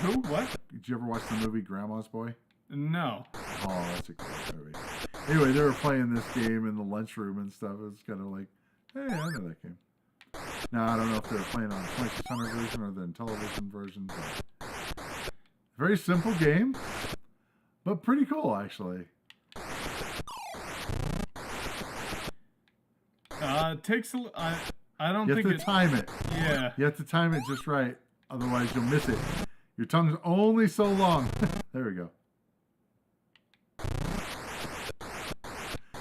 Who? What? Did you ever watch the movie Grandma's Boy? No. Oh, that's a great movie. Anyway, they were playing this game in the lunchroom and stuff. It was kind of like, hey, I know that game. Now, I don't know if they were playing on 2600 version or the television version. But very simple game, but pretty cool, actually. It takes a. I don't You think have to time it. Yeah. You have to time it just right. Otherwise, you'll miss it. Your tongue's only so long. There we go.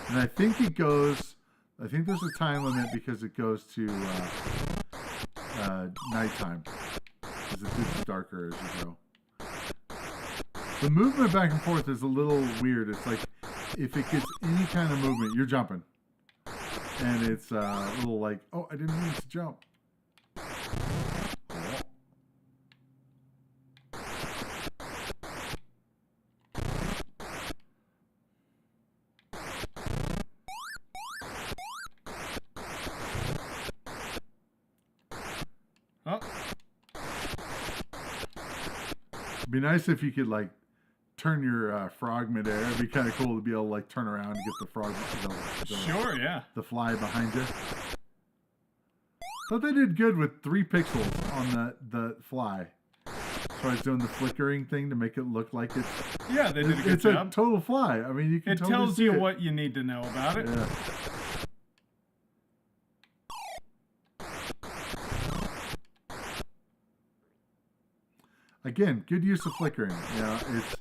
And I think it goes... I think there's a time limit because it goes to nighttime. Because it gets darker as you go. The movement back and forth is a little weird. It's like, if it gets any kind of movement, you're jumping. And it's a little like, oh, I didn't mean to jump. Oh. It'd be nice if you could like turn your frog midair. It'd be kind of cool to be able to like turn around and get the frog, Sure, yeah. the fly behind you. Thought they did good with 3 pixels on the fly. So I was doing the flickering thing to make it look like it's. Yeah, they did a good it's job. a total fly. I mean, you can. It totally tells see you it. what you need to know about it. Yeah. Again, good use of flickering. Yeah, it's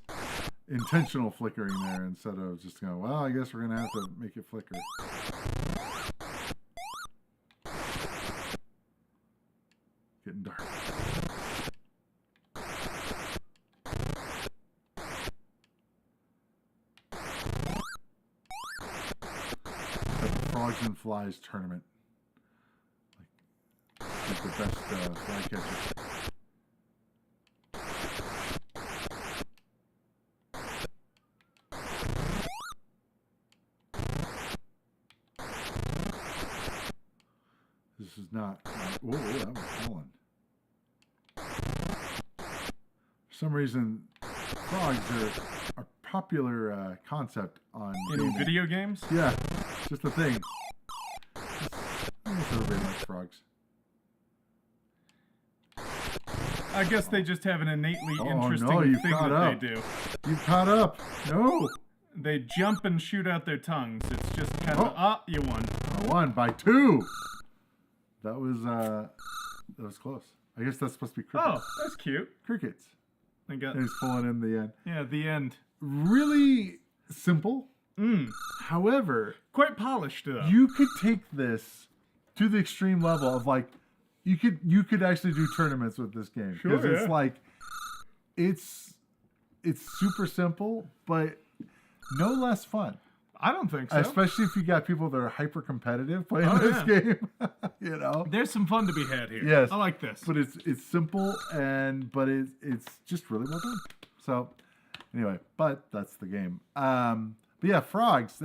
intentional flickering there instead of just going, well, I guess we're going to have to make it flicker. Getting dark. The Frogs and Flies tournament. Like the best fly catcher. This is not. Whoa, that was falling. For some reason, frogs are a popular concept on In gaming. video games? Yeah, just a thing. Almost everybody likes frogs. I guess they just have an innately Oh, interesting no, you've thing caught that up. they do. You caught up. No. They jump and shoot out their tongues. It's just kind of, you won. I won by 2. That was close. I guess that's supposed to be crickets. Oh, that's cute. Crickets. I got, And he's pulling in the end. yeah, the end. Really simple. Mm. However, Quite polished, though. you could take this to the extreme level of like, you could actually do tournaments with this game. Sure, it's yeah. like, it's super simple, but no less fun. I don't think so. Especially if you got people that are hyper competitive playing Oh, this yeah. game. You know? There's some fun to be had here. Yes. I like this. But it's simple but it's just really well done. So anyway, but that's the game. But yeah, frogs.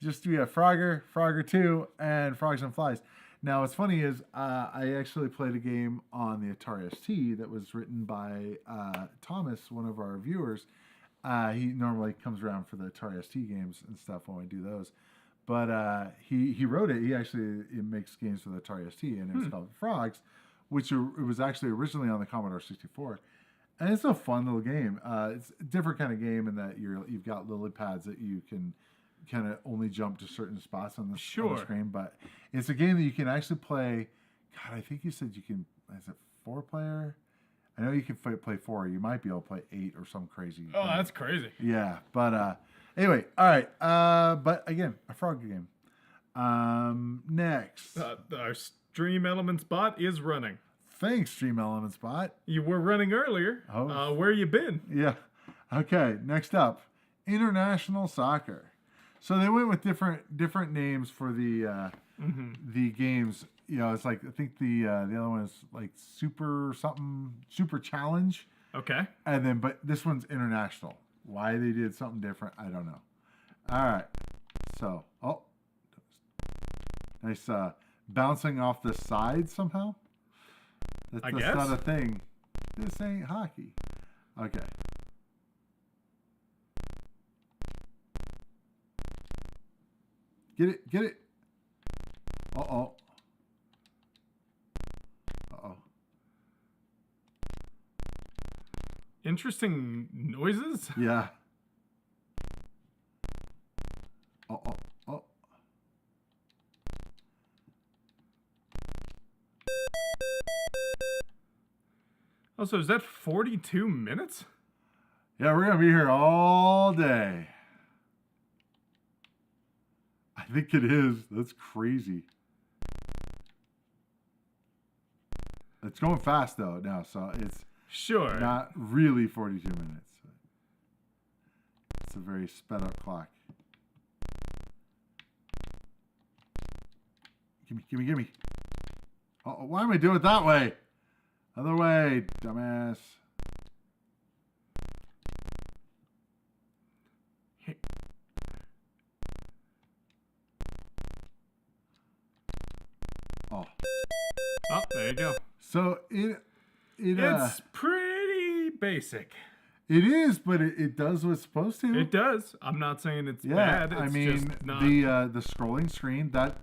Just Frogger 2, and Frogs and Flies. Now what's funny is I actually played a game on the Atari ST that was written by Thomas, one of our viewers. He normally comes around for the Atari ST games and stuff when we do those. But he wrote it. It makes games for the Atari ST, and it's called Frogs, which it was actually originally on the Commodore 64. And it's a fun little game. It's a different kind of game in that you've got lily pads that you can kind of only jump to certain spots on the screen. But it's a game that you can actually play. God, I think you said you can. Is it 4-player? I know you can play 4. You might be able to play 8 or some crazy. Oh, thing. that's crazy. Yeah, but anyway, all right. But again, a frog game. Next. Our Stream Elements bot is running. Thanks, Stream Elements bot. You were running earlier. Oh. Where you been? Yeah. Okay. Next up, international soccer. So they went with different names for the games. You know, it's like I think the other one is like Super Challenge. Okay. And then, but this one's international. Why they did something different, I don't know. All right. So, nice bouncing off the side somehow. That's guess. not a thing. This ain't hockey. Okay. Get it, get it. Uh-oh. Uh-oh. Interesting noises. Yeah. Oh, oh, oh. Oh, so is that 42 minutes? Yeah, we're going to be here all day. I think it is. That's crazy. It's going fast, though, now, so it's Sure. not really 42 minutes. It's a very sped up clock. Gimme, gimme. Oh, why am I doing it that way? Other way, dumbass. Oh. Oh, there you go. So It's pretty basic. it is, but it does what's supposed to. It does. I'm not saying it's Yeah, bad. It's I mean just not... the scrolling screen that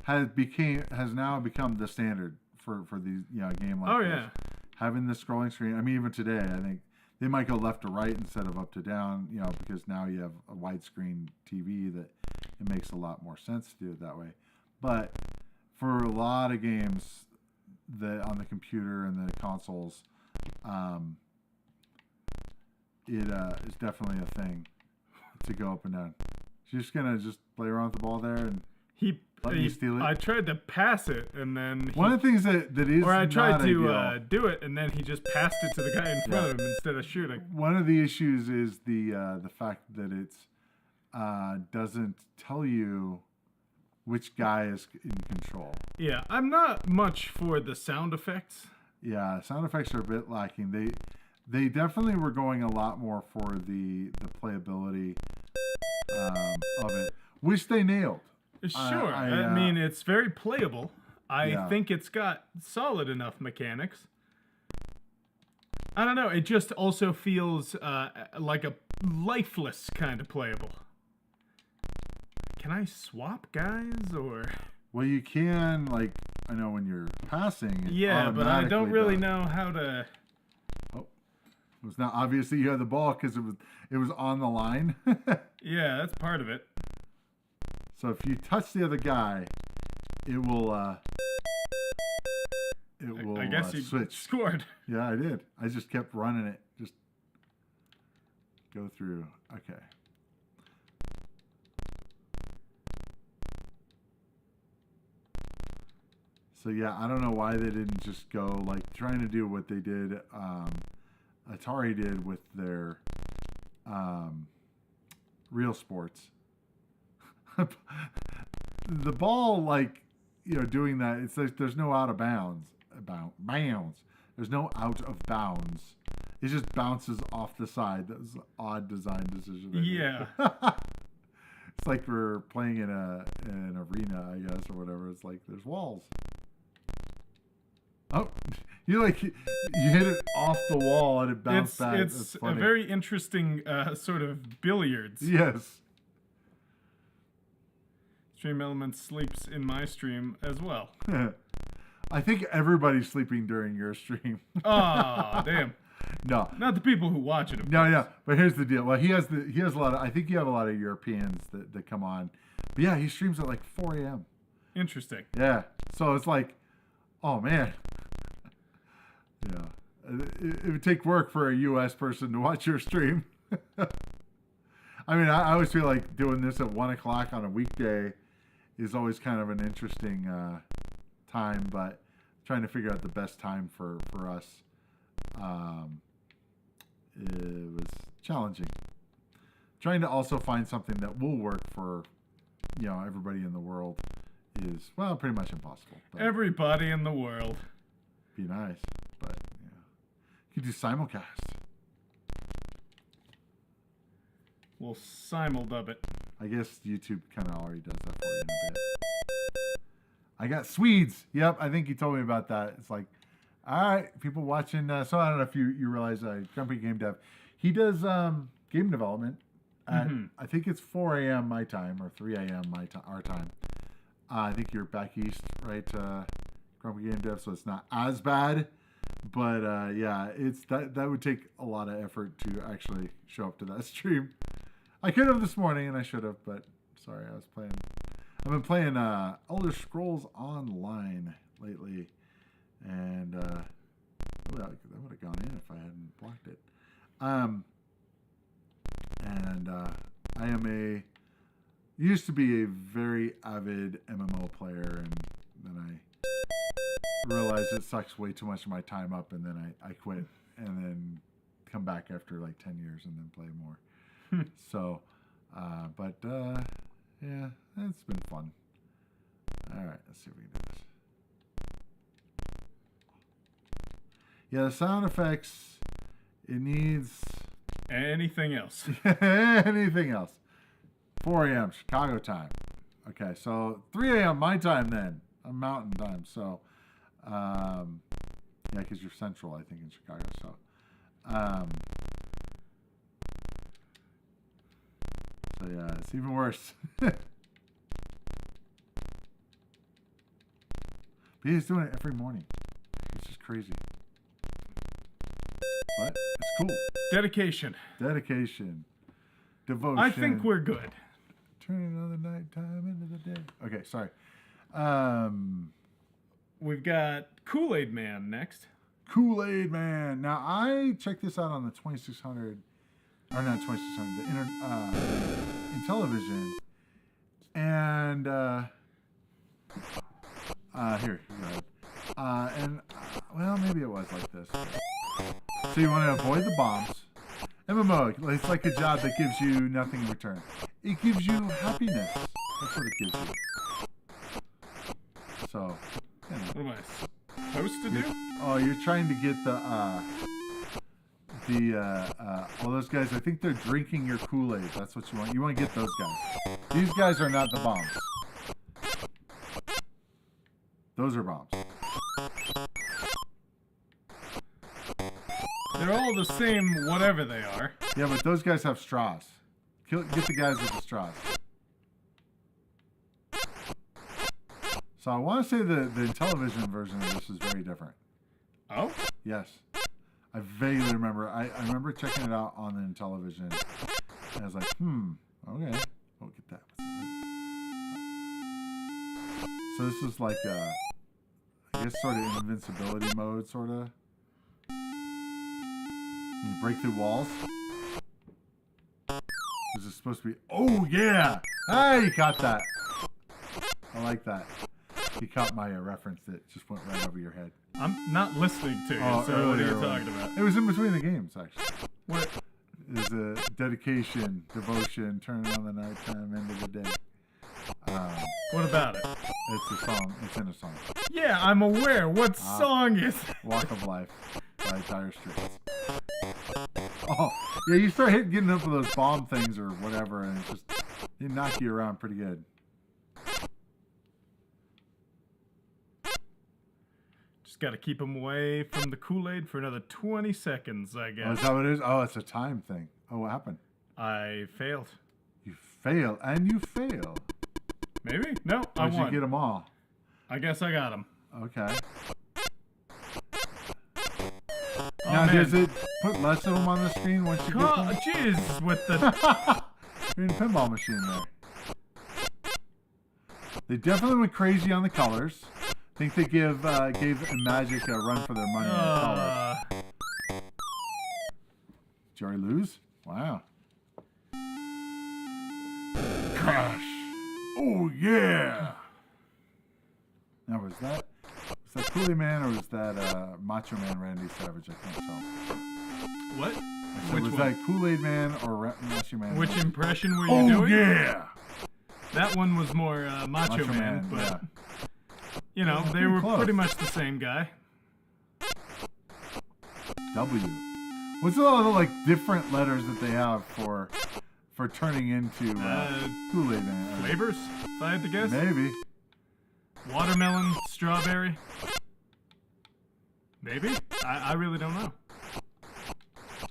has now become the standard for these game like this. yeah. Having the scrolling screen. I mean, even today, I think they might go left to right instead of up to down. Because now you have a widescreen TV that it makes a lot more sense to do it that way. But for a lot of games that on the computer and the consoles, it is definitely a thing to go up and down. She's just gonna play around with the ball there and let me steal it. I tried to pass it and then one of the things that is or I tried not to ideal, do it and then he just passed it to the guy in front of him instead of shooting. one of the issues is the fact that it's doesn't tell you which guy is in control. Yeah, I'm not much for the sound effects. Yeah, sound effects are a bit lacking. They definitely were going a lot more for the playability of it, which they nailed. Sure. I mean, it's very playable. I Yeah. think it's got solid enough mechanics. I don't know. It just also feels like a lifeless kind of playable. Can I swap guys or? Well, you can, I know when you're passing. It Yeah, but I don't automatically really does. know how to. Oh, it was not obvious that you had the ball because it was on the line. Yeah, that's part of it. So if you touch the other guy, it will. I guess you switch. scored. Yeah, I did. I just kept running it. Just go through. Okay. So yeah, I don't know why they didn't just go trying to do what they did, Atari did with their Real Sports. The ball, doing that, it's like there's no out of bounds. There's no out of bounds. It just bounces off the side. That was an odd design decision. Yeah. It's like we're playing in an arena, I guess, or whatever. It's like there's walls. Oh, you hit it off the wall and it bounced back. It's That's a funny. very interesting sort of billiards. Yes. Stream Elements sleeps in my stream as well. I think everybody's sleeping during your stream. Oh, damn. No. Not the people who watch it. No. But here's the deal. Well, he has a lot of. I think you have a lot of Europeans that come on. But yeah, he streams at 4 a.m. Interesting. Yeah. So it's oh man. Yeah. It would take work for a U.S. person to watch your stream. I mean, I always feel like doing this at 1 o'clock on a weekday is always kind of an interesting time, but trying to figure out the best time for us, it was challenging. Trying to also find something that will work for, everybody in the world is, pretty much impossible. But Everybody in the world. be nice, but you could do simulcast. We'll simuldub it. I guess YouTube kind of already does that for you in a bit. I got Swedes. Yep, I think you told me about that. It's All right, people watching. So I don't know if you realize, Grumpy Game Dev, he does game development at I think it's 4 a.m. my time or 3 a.m. our time. I think you're back east, right? Grumpy Game Dev, so it's not as bad. But yeah, it's that would take a lot of effort to actually show up to that stream. I could have this morning, and I should have, but sorry, I've been playing Elder Scrolls Online lately, and that would have gone in if I hadn't blocked it. And I am used to be a very avid MMO player, and then I realized it sucks way too much of my time up, and then I quit, and then come back after like 10 years and then play more. So, but yeah, it's been fun. All right, let's see if we can do this. Yeah, the sound effects, it needs... Anything else? Anything else. 4 a.m. Chicago time. Okay, so 3 a.m. my time then. I'm Mountain time, so... yeah, because you're central, I think, in Chicago, so... so yeah, it's even worse. But he's doing it every morning. It's just crazy. But it's cool. Dedication. Devotion. I think we're good. Turning another nighttime into the day. Okay, sorry. We've got Kool Aid Man next. Kool Aid Man. Now, I checked this out on the 2600, or not 2600, the Intellivision. And, here, go ahead. And, well, maybe it was like this. So you want to avoid the bombs. MMO, it's like a job that gives you nothing in return. It gives you happiness. That's what it gives you. So, you know. What am I supposed to do? Oh, you're trying to get all those guys, I think they're drinking your Kool-Aid. That's what you want. You want to get those guys. These guys are not the bombs. Those are bombs. They're all the same, whatever they are. Yeah, but those guys have straws. Get the guys with the straws. So I want to say the television version of this is very different. Oh? Yes. I vaguely remember. I remember checking it out on the television. And I was like, okay. Oh, get that. So this is like I guess sort of invincibility mode, sort of. You break through walls. This is supposed to be... Oh, yeah! Ah, you caught that. I like that. You caught my reference that just went right over your head. I'm not listening to you, so what are you talking about? It was in between the games, actually. What? There's a dedication, devotion, turning on the nighttime, end of the day. What about it? It's a song. It's in a song. Yeah, I'm aware. What song is it? Walk of Life by Dire Straits. Oh, yeah, you start getting up with those bomb things or whatever, and it just, they knock you around pretty good. Just got to keep them away from the Kool-Aid for another 20 seconds, I guess. Oh, is that what it is? Oh, it's a time thing. Oh, what happened? I failed. You fail, and you fail. Maybe? No, I Or did won. you get them all? I guess I got them. Okay. Oh, Now, man. does it put less of them on the screen once you get them? Jeez, with the... You're in a pinball machine there. They definitely went crazy on the colors. I think they gave Magic a run for their money on the colors. Did you already lose? Wow. Crash. Oh, yeah. Now, was that Kool Aid Man or was that Macho Man Randy Savage? I can't tell. What? So Which was one? that Kool Aid Man or Macho Man? Which Randy? impression were you doing? Oh, yeah. That one was more Macho Man, but... Yeah. You know, they Pretty were close. pretty much the same guy. W. What's all the like different letters that they have for turning into Kool Aid Man? Flavors, if I had to guess. Maybe. Watermelon, strawberry. Maybe? I really don't know.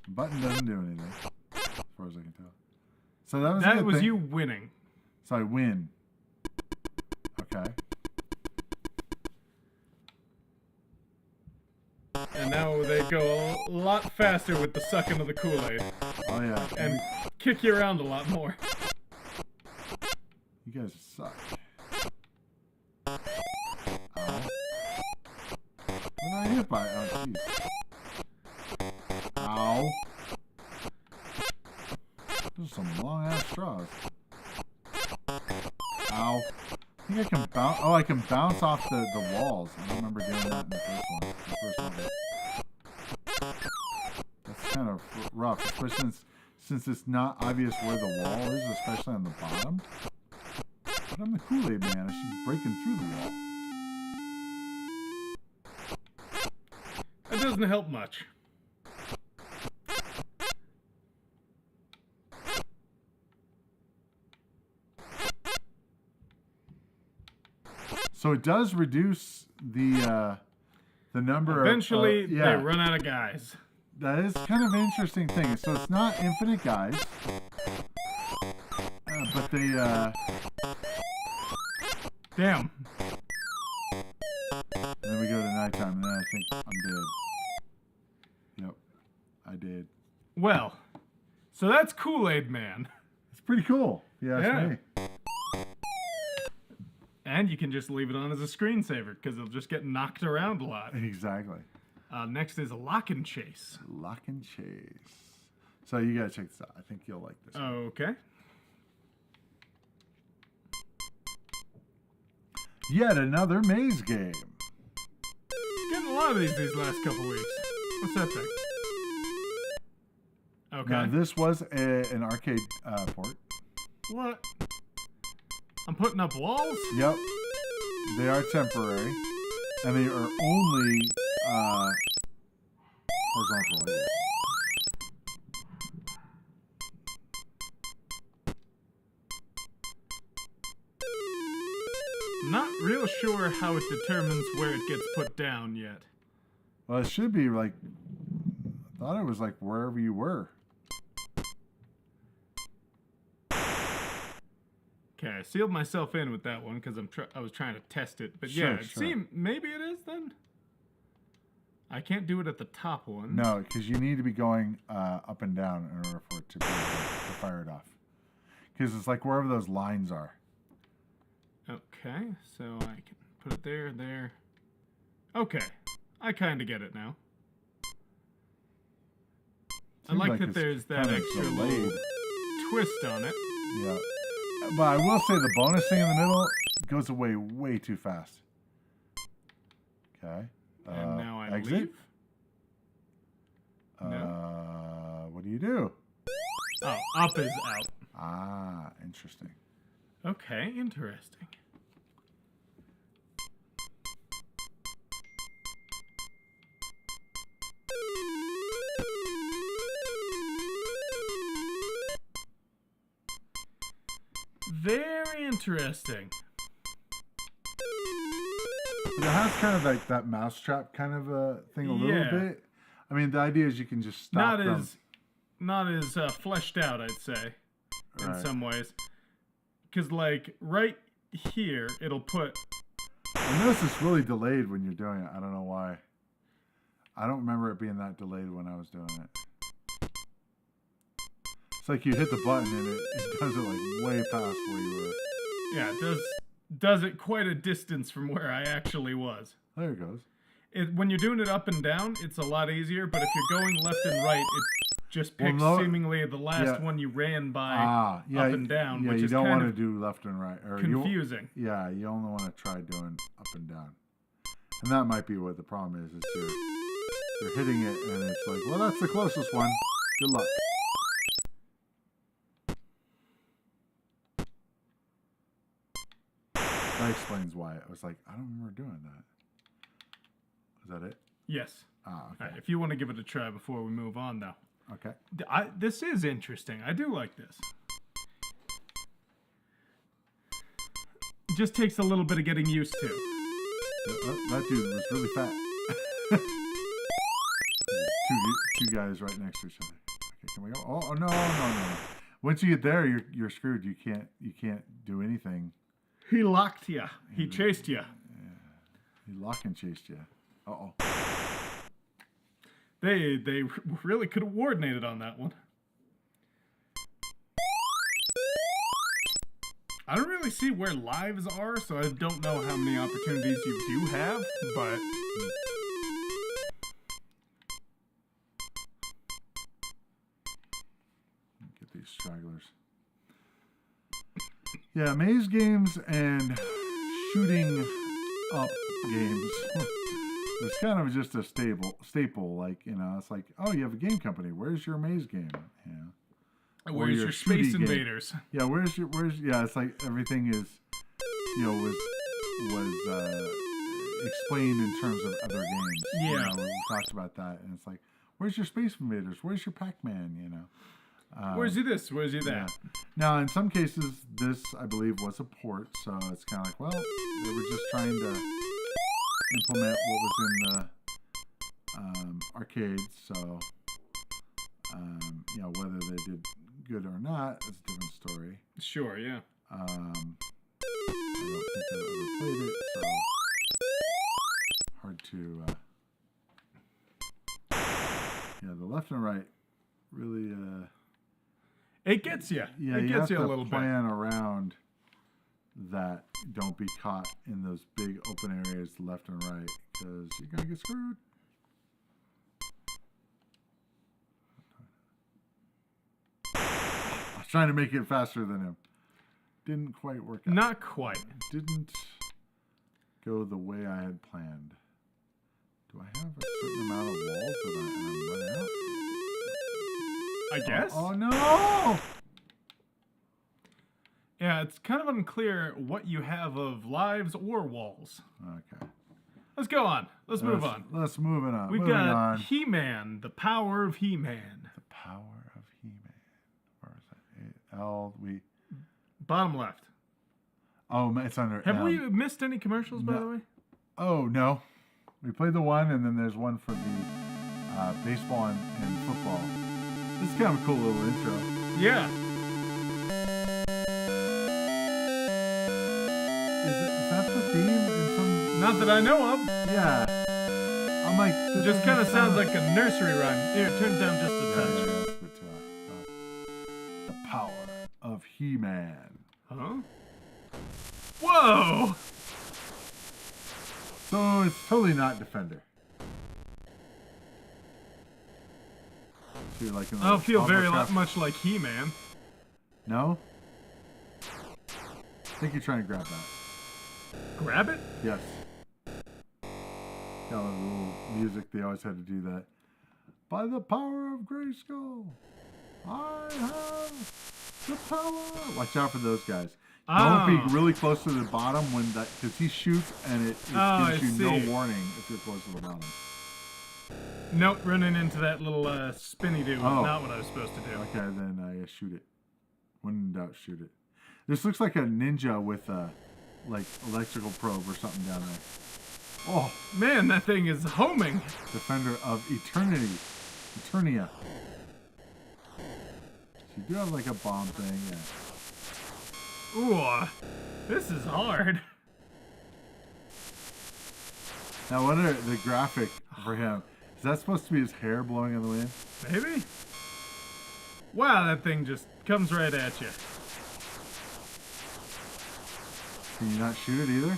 The button doesn't do anything, as far as I can tell. So that was a That good was thing. you winning. So I win. Okay. And now they go a lot faster with the sucking of the Kool-Aid. Oh yeah. And kick you around a lot more. You guys suck. Ow. What did I hit by? Oh, jeez. Ow. Those are some long ass straws. Ow. I think I can bounce. Oh, I can bounce off the walls. I don't remember doing that in the first one. That's kind of rough, especially since it's not obvious where the wall is, especially on the bottom. But I'm the Kool Aid Man. I should be breaking through the wall. That doesn't help much. So it does reduce the number Eventually, of... yeah, they run out of guys. that is kind of an interesting thing. So it's not infinite guys. But they... Damn. And then we go to nighttime, and then I think I'm dead. Yep, I did. Well, so that's Kool Aid Man. It's pretty cool. Yeah, Yeah. me. And you can just leave it on as a screensaver because it'll just get knocked around a lot. Exactly. Next is Lock and Chase. Lock and chase. So you gotta check this out. I think you'll like this. Okay. Yet another maze game. Getting a lot of these last couple weeks. What's that thing? Okay. Now this was an arcade port. What? I'm putting up walls? Yep. They are temporary. And they are only horizontal, I guess. Not real sure how it determines where it gets put down yet. Well, it should be like... I thought it was like wherever you were. Okay, I sealed myself in with that one because I was trying to test it. But Sure, yeah, it sure. seemed maybe it is then. I can't do it at the top one. No, because you need to be going up and down in order for it to be able to fire it off. Because it's like wherever those lines are. Okay, so I can put it there, there. Okay, I kind of get it now. I Seems like like that it's there's that kind of extra delayed. little twist on it. Yeah. But I will say the bonus thing in the middle goes away way too fast. Okay. And now I exit. leave. What do you do? Oh, up is out. Ah, interesting. Okay, interesting. Very interesting. But it has kind of like that mousetrap kind of a thing a little Yeah. bit. I mean, the idea is you can just stop them. Not as fleshed out, I'd say, in Right. some ways. Because like right here, it'll put. I notice it's really delayed when you're doing it. I don't know why. I don't remember it being that delayed when I was doing it. It's like you hit the button and it does it like way past where you were. Yeah, it does it quite a distance from where I actually was. There it goes. When you're doing it up and down, it's a lot easier. But if you're going left and right, it just picks no- seemingly the last yeah. one you ran by Up and down, Yeah, which you is don't kind want of to do left and right. Or confusing. You only want to try doing up and down. And that might be what the problem is. You're hitting it and it's like, well, that's the closest one. Good luck. That explains why. I was like, I don't remember doing that. Is that it? Yes. Ah, All okay. right, if you want to give it a try before we move on, though. Okay. This is interesting. I do like this. It just takes a little bit of getting used to. That dude was really fat. two guys right next to each other. Okay, can we go? Oh no. Once you get there, you're screwed. You can't do anything. He locked you. He chased you. He lock and chased you. Uh-oh. They really could have coordinated on that one. I don't really see where lives are, so I don't know how many opportunities you do have, but... Get these stragglers. Yeah, maze games and shooting up games. It's kind of just a staple. Like, you know, it's like, oh, you have a game company. Where's your maze game? Yeah. Where's your Space Invaders? Yeah, yeah, it's like everything is, you know, was explained in terms of other games. Yeah. You know, we talked about that, and it's like, where's your Space Invaders? Where's your Pac-Man? You know. Where's you this? Where's you that? Yeah. Now, in some cases, this, I believe, was a port, so it's kind of like, well, they were just trying to implement what was in the arcades, so, you know, whether they did good or not is a different story. Sure, yeah. I don't think I've ever played it, so hard to, yeah, the left and right really, it gets you. yeah, it you gets have you a to little plan around that. Don't be caught in those big open areas left and right, because you're gonna get screwed. I was trying to make it faster than him. Didn't quite work out. Not quite. Didn't go the way I had planned. Do I have a certain amount of walls that I'm running out? I guess? Oh no! Yeah, it's kind of unclear what you have of lives or walls. Okay. Let's go on. Let's move on. Let's move it on. We've Moving got on. He-Man, the power of He-Man. The power of He-Man. Where is that? Bottom left. Oh, it's under. Have we missed any commercials, by the way? Oh no, we played the one, and then there's one for the baseball and football. This is kind of a cool little intro. Yeah. Is that the theme? In some... Not that I know of. Yeah. I'm like, It just kind of sounds like a nursery rhyme. Here, turn it down just a touch. Yeah, that's good too. The power of He-Man. Huh? Whoa! So it's totally not Defender. So you're like in I feel very Hovercraft. much like He-Man. No? I think you're trying to grab that. Grab it? Yes. Yeah, the little music, they always had to do that. By the power of Grayskull, I have the power. Watch out for those guys. Don't be really close to the bottom when that, because he shoots and it gives you no warning if you're close to the bottom. Nope, running into that little spinny dude was not what I was supposed to do. Okay, then I shoot it. When in doubt, shoot it. This looks like a ninja with a like electrical probe or something down there. Oh, man, that thing is homing. Defender of Eternity. Eternia. So you do have like a bomb thing, yeah. Ooh, this is hard. Now, what are the graphic for him? Is that supposed to be his hair blowing in the wind? Maybe? Wow, that thing just comes right at you. Can you not shoot it either?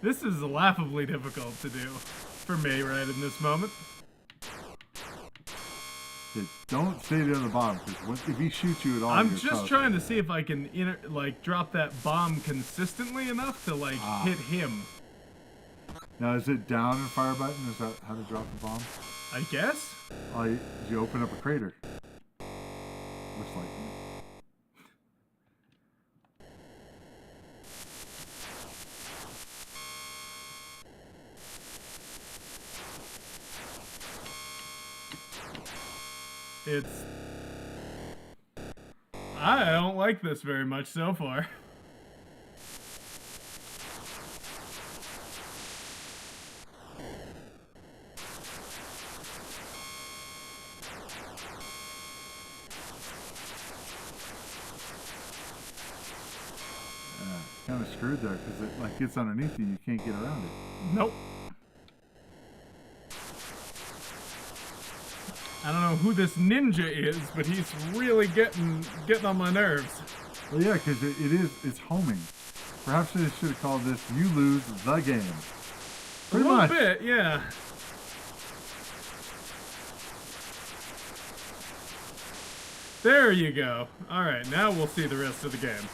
This is laughably difficult to do for me right in this moment. Yeah, don't stay near the bottom, because if he shoots you at all, I'm you're just toast. trying to see if I can drop that bomb consistently enough to hit him. Now, is it down and fire button? Is that how to drop the bomb? I guess? Oh, you open up a crater. Looks like. I don't like this very much so far. kind of screwed there because it like gets underneath you. You can't get around it. Nope. I don't know who this ninja is, but he's really getting on my nerves. Well, yeah, because it's homing. Perhaps they should have called this "You Lose the Game." Pretty a little much. bit, yeah. There you go. All right, now we'll see the rest of the game.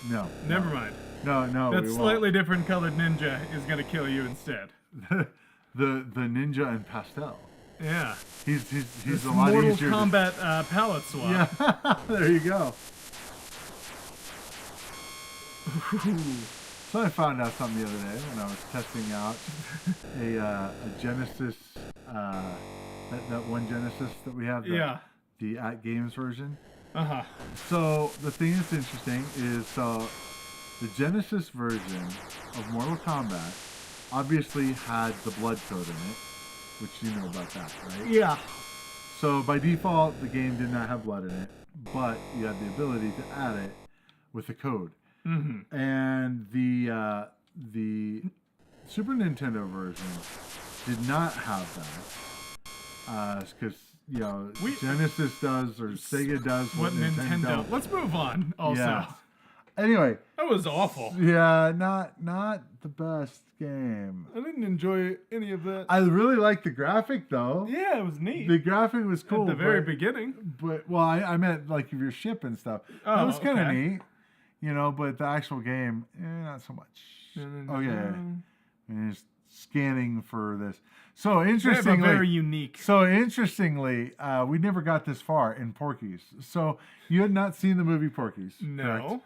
No. Never mind. No. That we won't. slightly different colored ninja is gonna kill you instead. the ninja in pastel. Yeah. He's This a lot Mortal easier. Kombat palette swap. Yeah. There you go. So I found out something the other day when I was testing out a Genesis, that one Genesis that we have, the at games version. Uh-huh. So the thing that's interesting is the Genesis version of Mortal Kombat obviously had the blood code in it, which you know about that, right? Yeah. So by default, the game did not have blood in it, but you had the ability to add it with a code. Mm-hmm. And the Super Nintendo version did not have that, because Genesis does or Sega does what Nintendo. Let's move on. Also, Yeah. Anyway, that was awful. yeah, not the best game. I didn't enjoy any of that. I really liked the graphic though. Yeah, it was neat. The graphic was cool At the very but- beginning. But I meant like your ship and stuff. Oh, that was kind of okay. neat, but the actual game, not so much. Oh yeah, and just scanning for this. So They have a interestingly, very unique. we never got this far in Porky's. So you had not seen the movie Porky's, No. correct?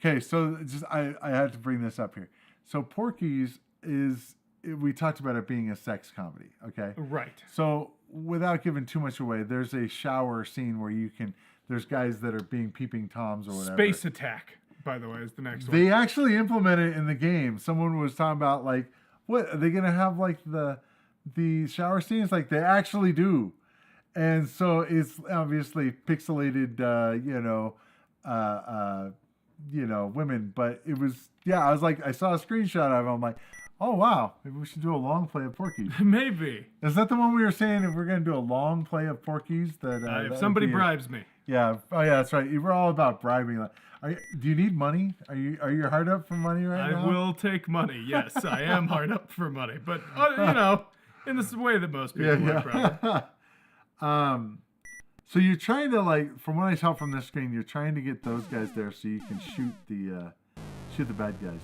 Okay, so I had to bring this up here. So Porky's we talked about it being a sex comedy. Okay, Right. so without giving too much away, there's a shower scene where there's guys that are being peeping toms or whatever. Space Attack, by the way, is the next one. They actually implemented it in the game. Someone was talking about like, what are they gonna have like the shower scenes? Like they actually do, and so it's obviously pixelated, women. But it was I was like, I saw a screenshot of it. I'm like, oh wow, maybe we should do a long play of Porky's. Maybe. Is that the one we were saying if we're gonna do a long play of Porky's? That If would somebody be bribes me. Yeah. Oh yeah, that's right. We're all about bribing. Do you need money? Are you hard up for money right now? I will take money. Yes, I am hard up for money, but in this way that most people would probably. So you're trying to from what I saw from this screen, you're trying to get those guys there so you can shoot the bad guys.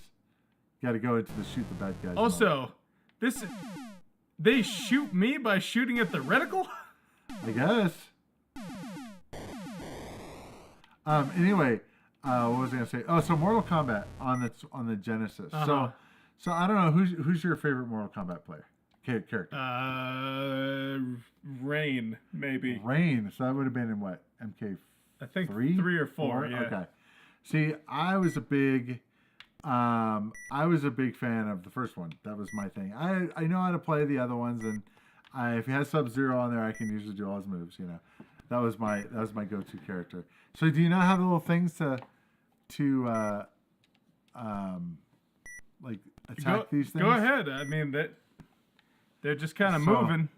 You got to go into the shoot the bad guys. Also, they shoot me by shooting at the reticle. I guess. Anyway. What was I gonna say? Oh, so Mortal Kombat on the Genesis. Uh-huh. So I don't know who's your favorite Mortal Kombat player character. Rain, maybe. Rain. So that would have been in what MK. I think 3 or 4. Yeah. Okay. See, I was a big fan of the first one. That was my thing. I know how to play the other ones, and if you had Sub-Zero on there, I can usually do all his moves. That was my go-to character. So do you not have the little things to attack these things? Go ahead. I mean they're just kind of So- moving.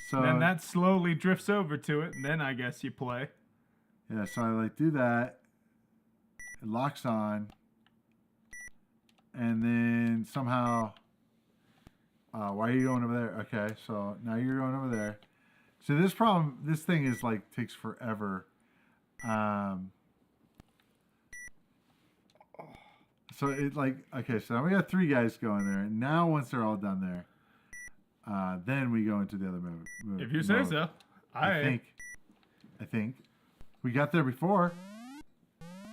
So And then that slowly drifts over to it, and then I guess you play. yeah, so I do that. It locks on, and then somehow. Why are you going over there? Okay, so now you're going over there. So this thing is takes forever. So okay, so now we got 3 guys going there. And now once they're all done there, then we go into the other move. If you say so. I think we got there before.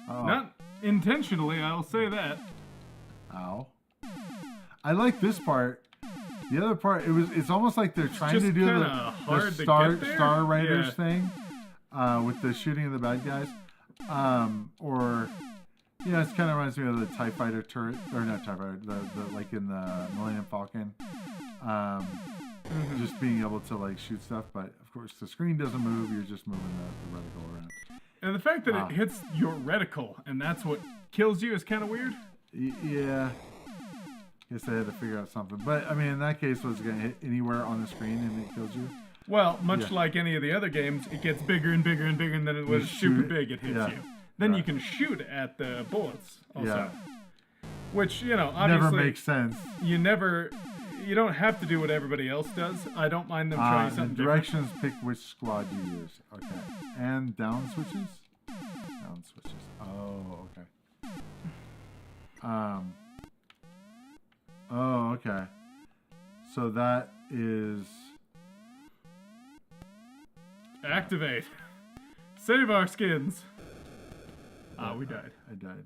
Oh. Not intentionally, I'll say that. Ow. I like this part. The other part, it's almost like they're trying just to do kinda the hard to Star get there. Star Riders Yeah. thing with the shooting of the bad guys. It kind of reminds me of the TIE Fighter turret, or not TIE Fighter, the like in the Millennium Falcon. Just being able to shoot stuff, but of course the screen doesn't move. You're just moving the reticle around. And And the fact that it hits your reticle and that's what kills you is kind of weird. Yeah. Guess I had to figure out something. But, I mean, in that case, was it going to hit anywhere on the screen and it kills you? Well, much like any of the other games, it gets bigger and bigger and bigger, and then it was super big, it hits you. Then you can shoot at the bullets also. Yeah. Which, you know, obviously... Never makes sense. You don't have to do what everybody else does. I don't mind them trying something the directions pick which squad you use. Okay. And down switches? Down switches. Oh, okay. Oh, okay. So that is... Activate. Save our skins. We died. I died.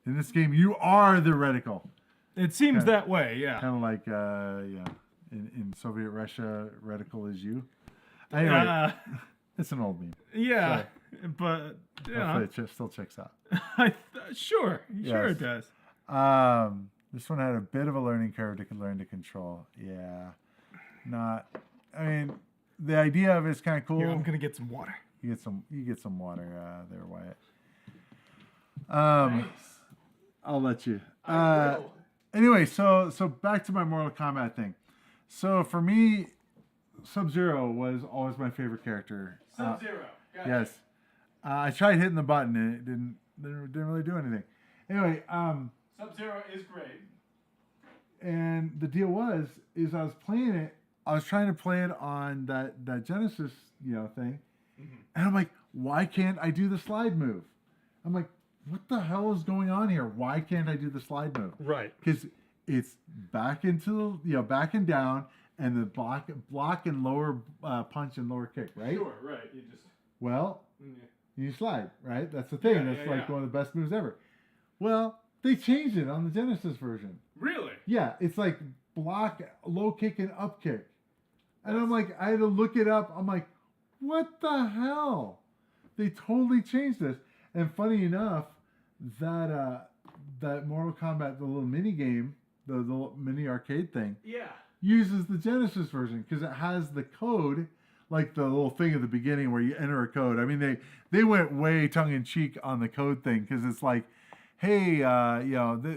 In this game, you are the reticle. It seems that way, yeah. Kind of like, in Soviet Russia, reticle is you. Anyway, it's an old meme. Yeah, but hopefully it still checks out. Sure it does. This one had a bit of a learning curve to learn to control. Yeah, I mean, the idea of it's kind of cool. Here, I'm gonna get some water. You get some water there, Wyatt. Nice. I'll let you. I will. Anyway, so back to my Mortal Kombat thing. So for me, Sub-Zero was always my favorite character. Sub-Zero. Gotcha. Yes. I tried hitting the button and it didn't really do anything. Anyway, Sub-Zero is great. And the deal was I was playing it. I was trying to play it on that Genesis, thing. Mm-hmm. And I'm like, why can't I do the slide move? I'm like, what the hell is going on here? Why can't I do the slide move? Right. Because it's back into back and down, and the block and lower punch and lower kick, right? Sure, right. You slide, right? That's the thing. That's one of the best moves ever. Well, they changed it on the Genesis version. Really? Yeah, it's like block, low kick, and up kick. And I'm like, I had to look it up. I'm like, what the hell? They totally changed this. And funny enough, that Mortal Kombat, the little mini game, the little mini arcade thing, uses the Genesis version because it has the code, like the little thing at the beginning where you enter a code. I mean, they went way tongue in cheek on the code thing because it's like, hey,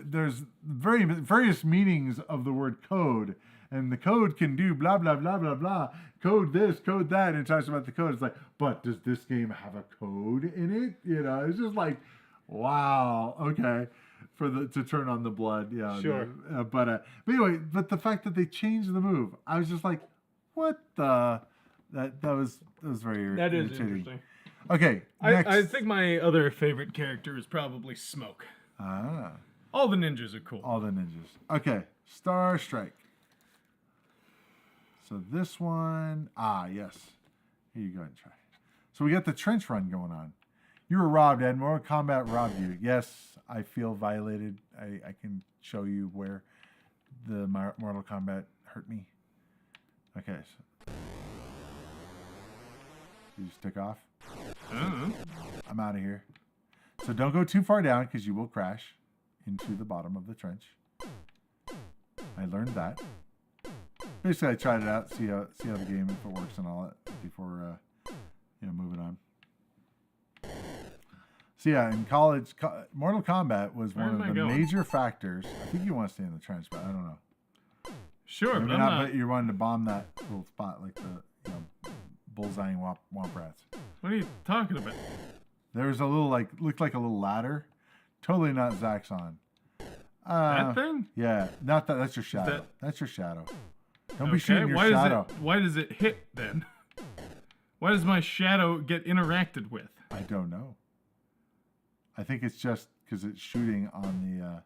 there's various meanings of the word code, and the code can do blah blah blah blah blah. Code this, code that, and it talks about the code. It's like, but does this game have a code in it? It's just like, wow, okay, to turn on the blood, Sure. But anyway, the fact that they changed the move, I was just like, what the? That was very that is irritating. Interesting. Okay, next. I think my other favorite character is probably Smoke. All the ninjas are cool. All the ninjas. Okay, Star Strike. So this one, yes. Here you go and try. So we got the trench run going on. You were robbed, Ed. Mortal Kombat robbed you. Yes, I feel violated. I can show you where the Mortal Kombat hurt me. Okay. So you just took off. I'm out of here. So don't go too far down because you will crash into the bottom of the trench. I learned that. Basically, I tried it out, see how the game, if it works and all that, before moving on. So yeah, in college, Mortal Kombat was one of the major factors. I think you want to stay in the trench, but I don't know. Sure, maybe not. But you're wanting to bomb that little spot, like the bullseyeing womp rats. What are you talking about? There was a little looked like a little ladder. Totally not Zaxxon. That thing? Yeah, not that. That's your shadow. That's your shadow. Don't be shooting your shadow. Why does it hit then? Why does my shadow get interacted with? I don't know. I think it's just because it's shooting on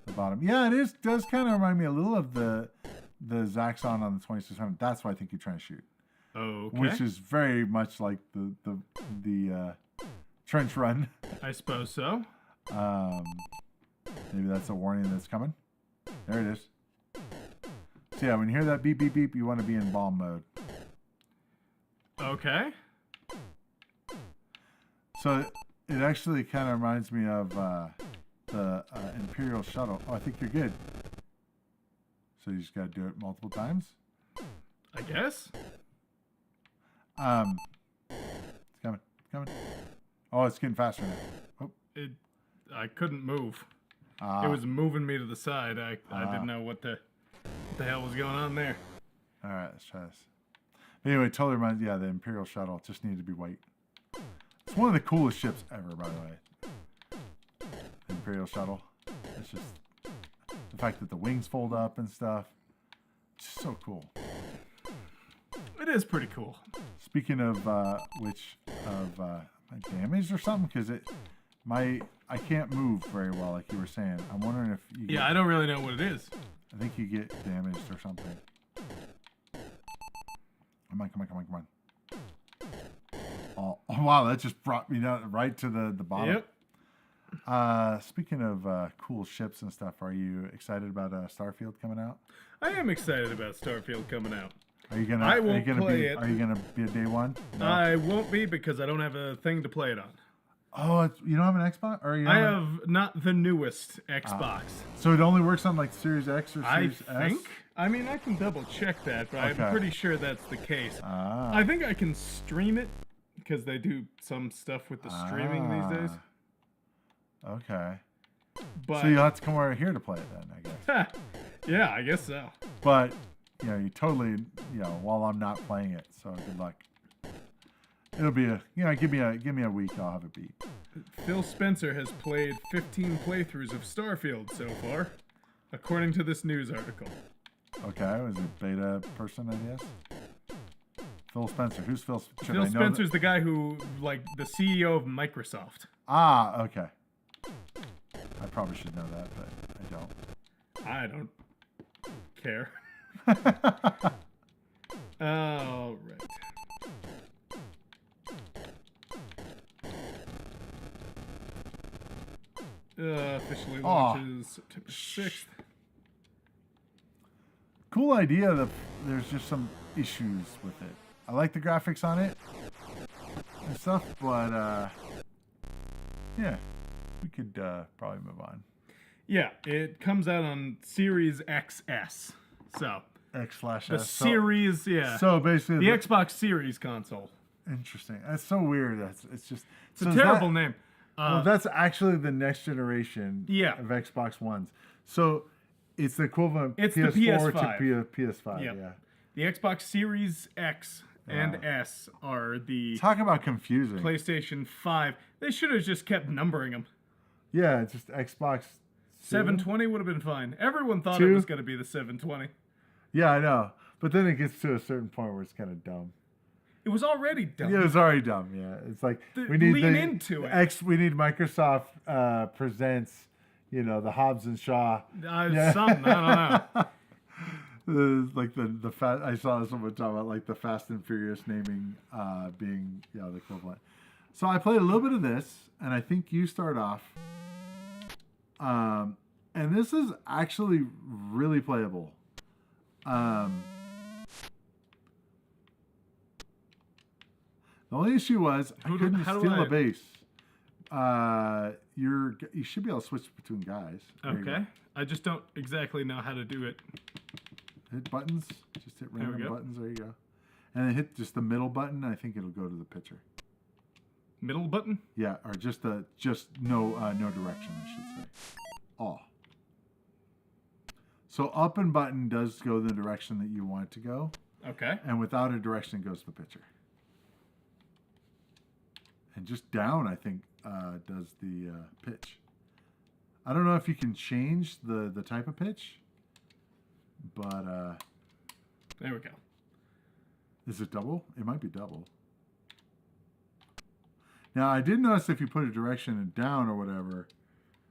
the bottom. Yeah, it is. Does kind of remind me a little of the Zaxxon on the 2600. That's why I think you're trying to shoot. Okay. Which is very much like the trench run. I suppose so. Maybe that's a warning that's coming. There it is. So yeah, when you hear that beep, beep, beep, you want to be in bomb mode. Okay. So it actually kind of reminds me of the Imperial shuttle. Oh, I think you're good. So you just got to do it multiple times. I guess. It's coming. coming? Oh, it's getting faster now. Oh. I couldn't move. Ah. It was moving me to the side. I didn't know what the hell was going on there. All right, let's try this. Anyway, totally reminds. Yeah, the Imperial shuttle just needed to be white. It's one of the coolest ships ever, by the way. The Imperial shuttle. It's just the fact that the wings fold up and stuff. It's so cool. It is pretty cool. Speaking of my damage or something, because I can't move very well, like you were saying. I'm wondering if you Yeah, I don't really know what it is. I think you get damaged or something. Come on. Oh, wow, that just brought me down right to the bottom. Yep. Speaking of cool ships and stuff, are you excited about Starfield coming out? I am excited about Starfield coming out. Are you gonna? I won't play it. Are you gonna be a day one? No. I won't be because I don't have a thing to play it on. Oh, you don't have an Xbox, or you? I have not the newest Xbox. So it only works on like Series X or Series S? I think. I mean, I can double check that, but Okay. I'm pretty sure that's the case. Ah. I think I can stream it because they do some stuff with the streaming these days. Okay. But So you'll have to come over here to play it then, I guess. yeah, I guess so. But you totally, while I'm not playing it, so good luck. It'll be give me a week, I'll have it beat. Phil Spencer has played 15 playthroughs of Starfield so far, according to this news article. Okay, was it beta person, I guess? Phil Spencer. Who's Phil? Phil Spencer's the guy who, like, the CEO of Microsoft. Ah, okay. I probably should know that, but I don't. I don't care. All right. Officially launches September 6th. Cool idea that there's just some issues with it. I like the graphics on it and stuff, but yeah, we could probably move on. Yeah, it comes out on Series XS. So X/S. the Series, yeah. So basically, the Xbox Series console. Interesting. That's so weird. It's just It's a terrible name. Well, that's actually the next generation of Xbox Ones. So it's the equivalent it's PS4 the PS5. to PS5. Yep. Yeah. The Xbox Series X and S are the Talk about confusing. PlayStation 5. They should have just kept numbering them. Yeah, it's just Xbox 720 would have been fine. Everyone thought it was going to be the 720. Yeah, I know. But then it gets to a certain point where it's kind of dumb. It was already dumb. Yeah, it was already dumb. Yeah, it's like we need lean into it. We need Microsoft presents, the Hobbs and Shaw. Something, I don't know. Like the fast. I saw someone talk about like the Fast and Furious naming being the equivalent. So I played a little bit of this, and I think you start off. And this is actually really playable. The only issue was I couldn't steal a base. You should be able to switch between guys. Okay. I just don't exactly know how to do it. Hit buttons. Just hit random go. buttons. There you go. And then hit just the middle button. I think it'll go to the pitcher. Middle button? Yeah, or just no direction, I should say. Oh. So up and button does go the direction that you want it to go. Okay. And without a direction, it goes to the pitcher. And just down, I think, does the pitch. I don't know if you can change the type of pitch, but there we go. Is it double? It might be double. Now, I did notice if you put a direction down or whatever,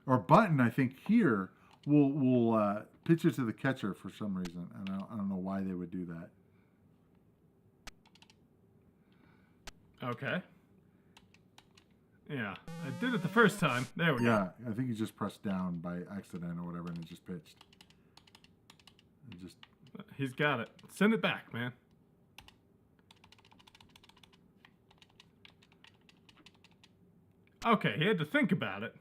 or button, I think here will pitch it to the catcher for some reason, and I don't know why they would do that. Okay. Yeah, I did it the first time. There we go. Yeah, I think you just pressed down by accident or whatever, and it just pitched. He's got it. Send it back, man. Okay, he had to think about it.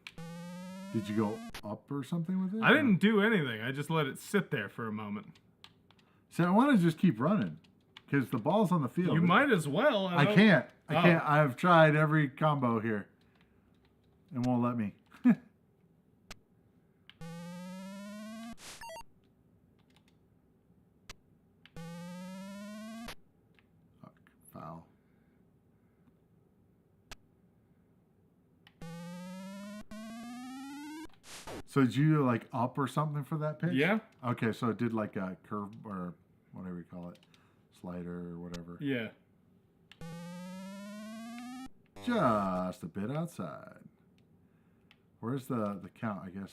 Did you go up or something with it? I didn't do anything. I just let it sit there for a moment. So I want to just keep running. because the ball's on the field. You might as well. I can't. I can't. I've tried every combo here. It won't let me. Foul. So did you like up or something for that pitch? Yeah. Okay, so it did like a curve or whatever you call it, slider or whatever. Yeah. Just a bit outside. Where's the count? I guess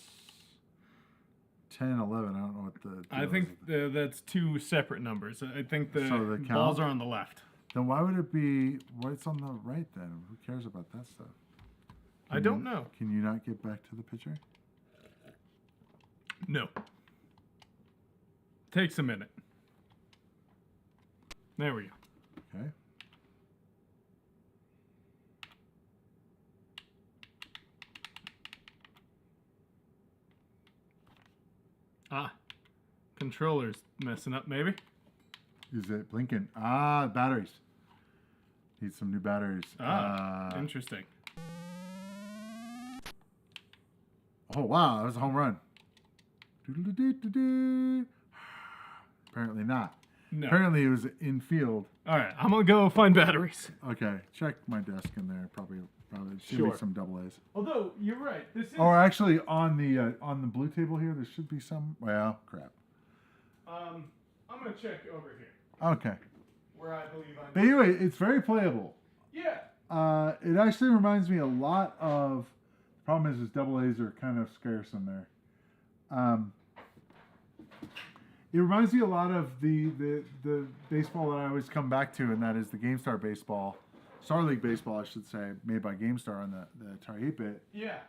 10, 11. I don't know what the. I think that's two separate numbers. I think the, So the balls count- are on the left. Then why would it be? What's on the right then? Who cares about that stuff? I don't know. Can you not get back to the picture? No. Takes a minute. There we go. Okay. Ah. Controller's messing up, maybe. Is it blinking? Ah, batteries. Need some new batteries. Interesting. Oh wow, that was a home run. Doodle-doo-doo-doo-doo. Apparently not. No. Apparently it was in field. All right, I'm gonna go find batteries. Okay, check my desk in there. Probably should Sure. be some double A's. Although you're right, this is. Or actually, on the blue table here, there should be some. Well, crap. I'm gonna check over here Okay. where I believe I'm. But anyway, it's very playable. Yeah. It actually reminds me a lot of. The problem is double A's are kind of scarce in there. It reminds me a lot of the baseball that I always come back to, and that is the GameStar baseball, Star League baseball, I should say, made by GameStar on the Atari 8-bit. Yeah.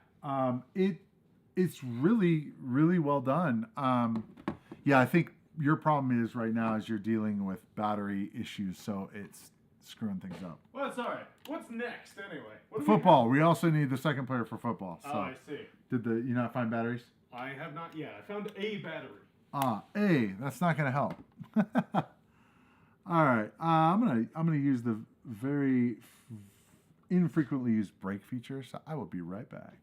It's really, really well done. Yeah, I think your problem is right now is you're dealing with battery issues, so it's screwing things up. Well, that's all right. What's next anyway? What do we Football. We also need the second player for football. So Oh, I see. did you not find batteries? I have not yet. I found a battery. That's not gonna help. All right, I'm gonna use the very infrequently used brake feature. So I will be right back.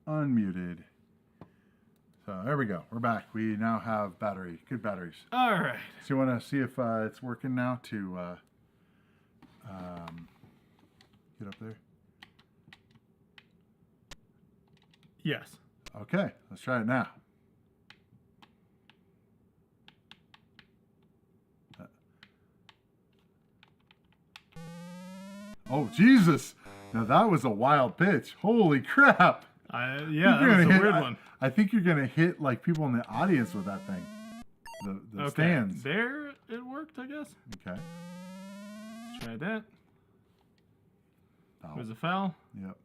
unmuted. So there we go. We're back. We now have good batteries. All right. So you want to see if it's working now to get up there? Yes. Okay, let's try it now. Oh, Jesus. Now that was a wild pitch. Holy crap. Yeah, that You're was a gonna weird hit, one. I think you're going to hit like people in the audience with that thing. The Okay. stands. There it worked, I guess. Okay. Let's try that. Oh. It was a foul. Yep.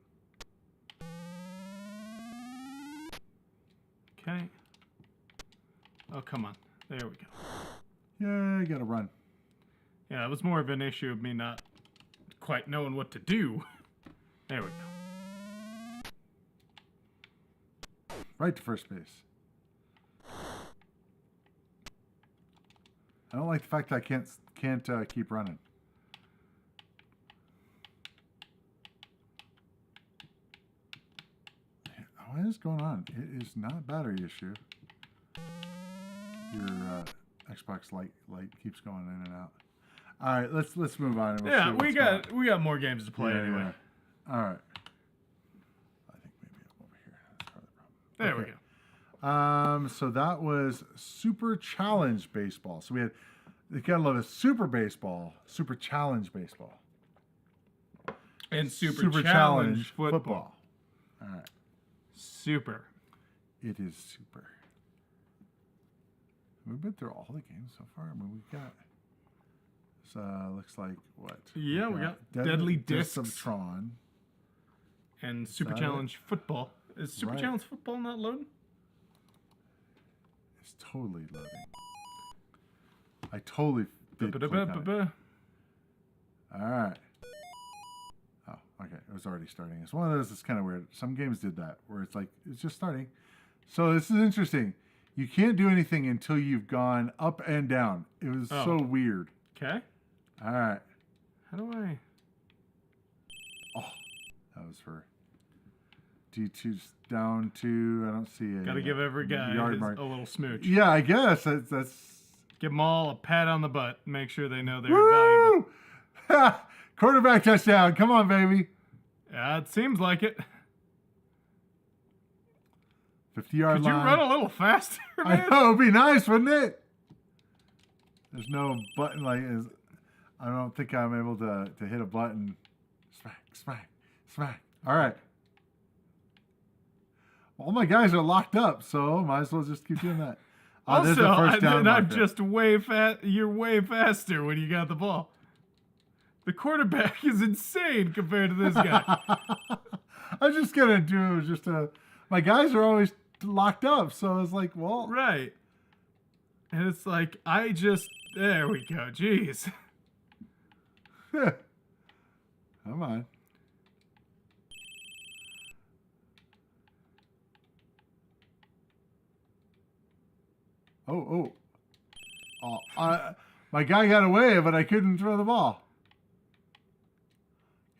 Okay. Oh, come on. There we go. Yeah, you got to run. Yeah, it was more of an issue of me not quite knowing what to do. There we go. Right to first base. I don't like the fact that I can't keep running. What is going on? It is not a battery issue. Your Xbox light keeps going in and out. All right, let's move on. And we'll Yeah, see what's we got more games to play anyway. Yeah. All right. I think maybe I'm over here. That's part of the problem. There we go. So that was Super Challenge Baseball. So we had, you gotta love it, Super Baseball, Super Challenge Baseball, And Super Challenge Football. All right. Super. It is super. We've been through all the games so far. I mean, we've got, looks like what? Yeah, we got Deadly Discs Discs. of Tron. And Super that Challenge Football. Is Super Right. Challenge Football not loading? It's totally loading. I totally did click on it. All right. Oh, okay. It was already starting. It's one of those that's kind of weird. Some games did that where it's like, it's just starting. So this is interesting. You can't do anything until you've gone up and down. It was so weird. Okay. All right. How do I... Oh, that was for D2 down to, I don't see a... Gotta give every guy yard mark. a little smooch. Yeah, I guess. That's Give them all a pat on the butt. Make sure they know they're valuable. Woo! Quarterback touchdown. Come on, baby. Yeah, it seems like it. 50-yard Could line. you run a little faster, I man? know. It'd be nice, wouldn't it? There's no button like... I don't think I'm able to hit a button. Smack, smack, smack. All right. All my guys are locked up, so might as well just keep doing that. Oh, there's Also, the first down I'm marker. just way fast. You're way faster when you got the ball. The quarterback is insane compared to this guy. I'm just gonna do just a. My guys are always locked up, so it's like, well, Right. And it's like, there we go. Jeez. come on. Oh. My guy got away, but I couldn't throw the ball.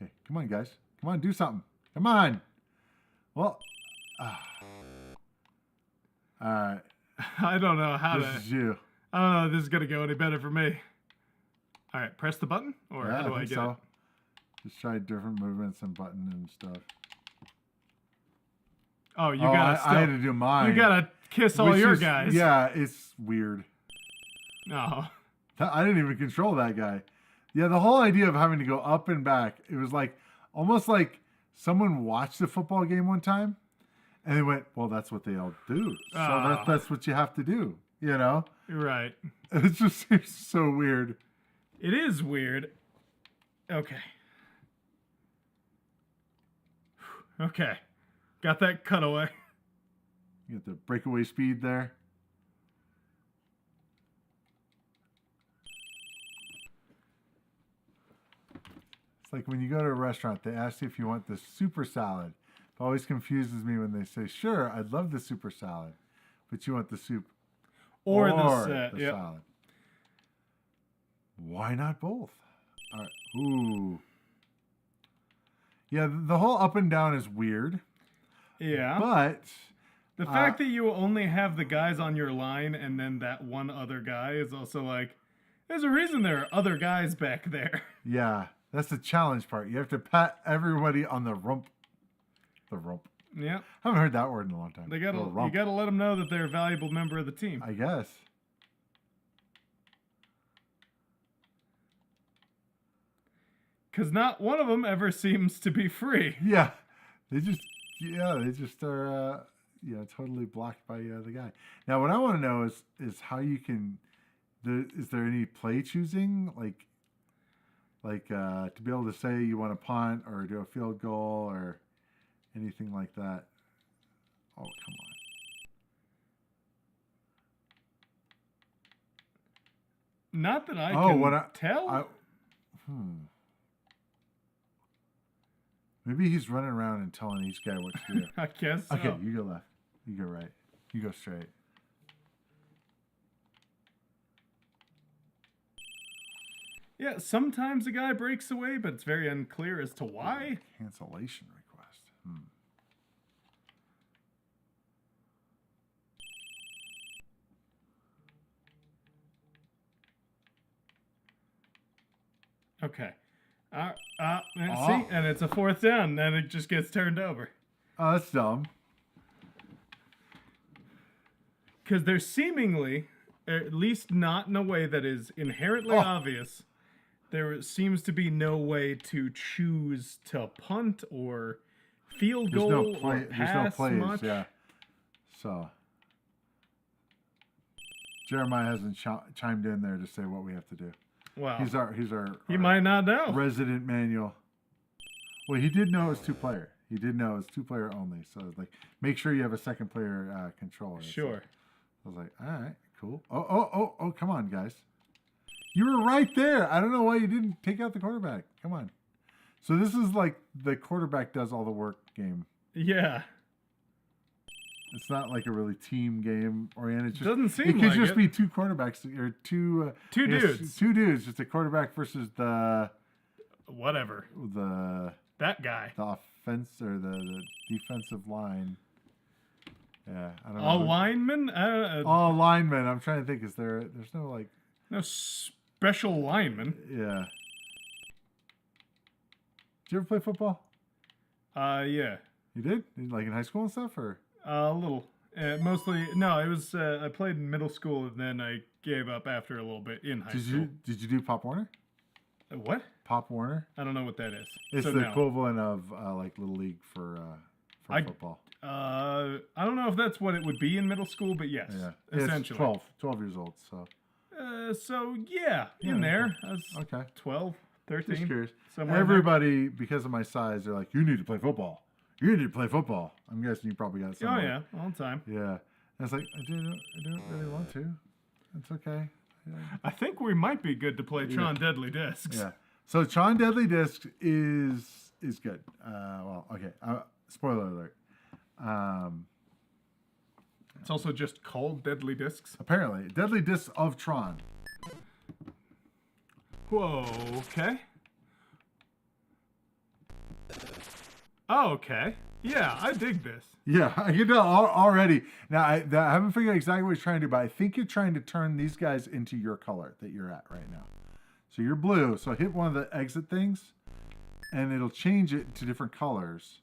Okay, come on, guys. Come on, do something. Come on. Well, all right. I don't know how This is you. I don't know if this is going to go any better for me. All right, press the button? Or Yeah, how do I think get so. it? Just try different movements and button and stuff. Oh, you Oh, gotta I had to do mine. You gotta kiss all Which your is- guys. Yeah, it's weird. No. I didn't even control that guy. Yeah, the whole idea of having to go up and back, it was like almost like someone watched a football game one time and they went, well, that's what they all do. So that's what you have to do, you know? You're right. It just seems so weird. It is weird. Okay. Okay. Got that cutaway. You get the breakaway speed there. It's like when you go to a restaurant, they ask you if you want the super salad. It always confuses me when they say, sure, I'd love the super salad, but you want the soup Or the salad. Why not both? All right. Ooh. Yeah, the whole up and down is weird. Yeah. But The fact that you only have the guys on your line and then that one other guy is also like, there's a reason there are other guys back there. yeah, that's the challenge part. You have to pat everybody on the rump. The rump. Yeah. Haven't heard that word in a long time. You gotta let them know that they're a valuable member of the team. I guess. Because not one of them ever seems to be free. Yeah, they just are totally blocked by the guy. Now, what I want to know is how you can. Is there any play choosing like to be able to say you want to punt or do a field goal or anything like that? Oh, come on. Not that I can tell. Maybe he's running around and telling each guy what to do. I guess so. Okay, you go left. You go right. You go straight. Yeah, sometimes a guy breaks away, but it's very unclear as to why. Cancellation request. Okay. See, and it's a 4th down, and it just gets turned over. Oh, that's dumb. Because they're seemingly, at least not in a way that is inherently obvious, there seems to be no way to choose to punt or field goal or pass there's no plays, much. yeah. So Jeremiah hasn't chimed in there to say what we have to do. Wow. He might not know. Resident manual. Well, he did know it was 2-player. He did know it was 2-player only. So it's like, make sure you have a second player controller. Sure. So I was like, all right, cool. Oh, come on, guys. You were right there. I don't know why you didn't take out the quarterback. Come on. So this is like the quarterback does all the work game. Yeah. It's not like a really team game oriented. Doesn't seem like it. Could just be 2 quarterbacks or two dudes. 2 dudes. Just a quarterback versus the whatever. That guy. The offense or the defensive line. Yeah, I don't know. All linemen? All linemen. I'm trying to think. There's no like. No special linemen. Yeah. Did you ever play football? Yeah. You did? Like in high school and stuff, or? A little. Mostly, no, it was, I played in middle school and then I gave up after a little bit in high school. Did you do Pop Warner? What? Pop Warner? I don't know what that is. It's the equivalent of like Little League for football. I don't know if that's what it would be in middle school, but yes, essentially. It's 12 years old, so. So yeah, in there. I was okay. 12, 13. Just curious. Everybody, because of my size, they're like, you need to play football. You need to play football. I'm guessing you probably got some. Oh, yeah, all the time. Yeah. And it's like, I don't really want to. It's okay. Yeah. I think we might be good to play Tron Deadly Discs. Yeah. So Tron Deadly Discs is good. Well, okay. Spoiler alert. It's also just called Deadly Discs. Apparently. Deadly Discs of Tron. Whoa, okay. Oh, okay. Yeah, I dig this. Yeah, I can tell already. Now, I haven't figured out exactly what he's trying to do, but I think you're trying to turn these guys into your color that you're at right now. So you're blue, so hit one of the exit things, and it'll change it to different colors.